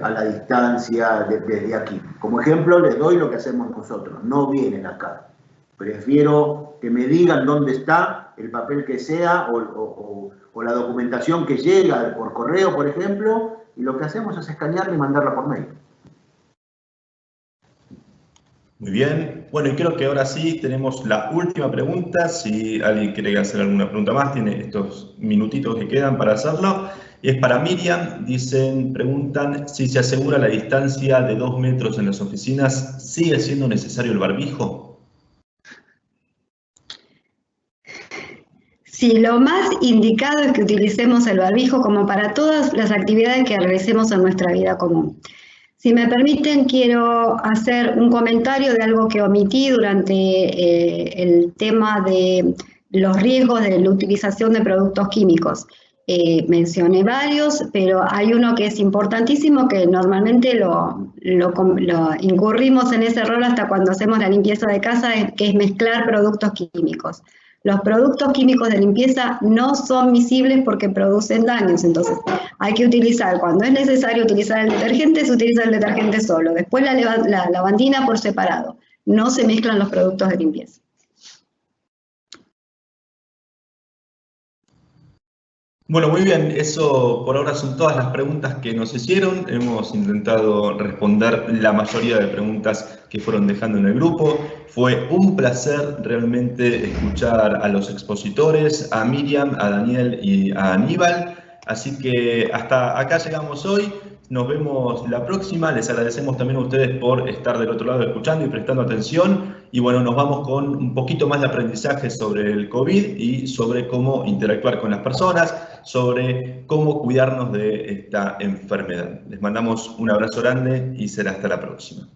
a la distancia desde aquí. Como ejemplo les doy lo que hacemos nosotros, no vienen acá. Prefiero que me digan dónde está el papel que sea o la documentación que llega por correo, por ejemplo, y lo que hacemos es escanearla y mandarla por mail. Muy bien. Bueno, y creo que ahora sí tenemos la última pregunta. Si alguien quiere hacer alguna pregunta más, tiene estos minutitos que quedan para hacerlo. Y es para Miriam. Preguntan, si se asegura la distancia de 2 metros en las oficinas, ¿sigue siendo necesario el barbijo? Sí, lo más indicado es que utilicemos el barbijo como para todas las actividades que realicemos en nuestra vida común. Si me permiten, quiero hacer un comentario de algo que omití durante el tema de los riesgos de la utilización de productos químicos. Mencioné varios, pero hay uno que es importantísimo, que normalmente lo incurrimos en ese error hasta cuando hacemos la limpieza de casa, que es mezclar productos químicos. Los productos químicos de limpieza no son miscibles porque producen daños, entonces hay que utilizar, cuando es necesario utilizar el detergente, se utiliza el detergente solo, después la lavandina por separado, no se mezclan los productos de limpieza. Bueno, muy bien, eso por ahora son todas las preguntas que nos hicieron. Hemos intentado responder la mayoría de preguntas que fueron dejando en el grupo. Fue un placer realmente escuchar a los expositores, a Miriam, a Daniel y a Aníbal. Así que hasta acá llegamos hoy. Nos vemos la próxima. Les agradecemos también a ustedes por estar del otro lado escuchando y prestando atención. Y bueno, nos vamos con un poquito más de aprendizaje sobre el COVID y sobre cómo interactuar con las personas, sobre cómo cuidarnos de esta enfermedad. Les mandamos un abrazo grande y será hasta la próxima.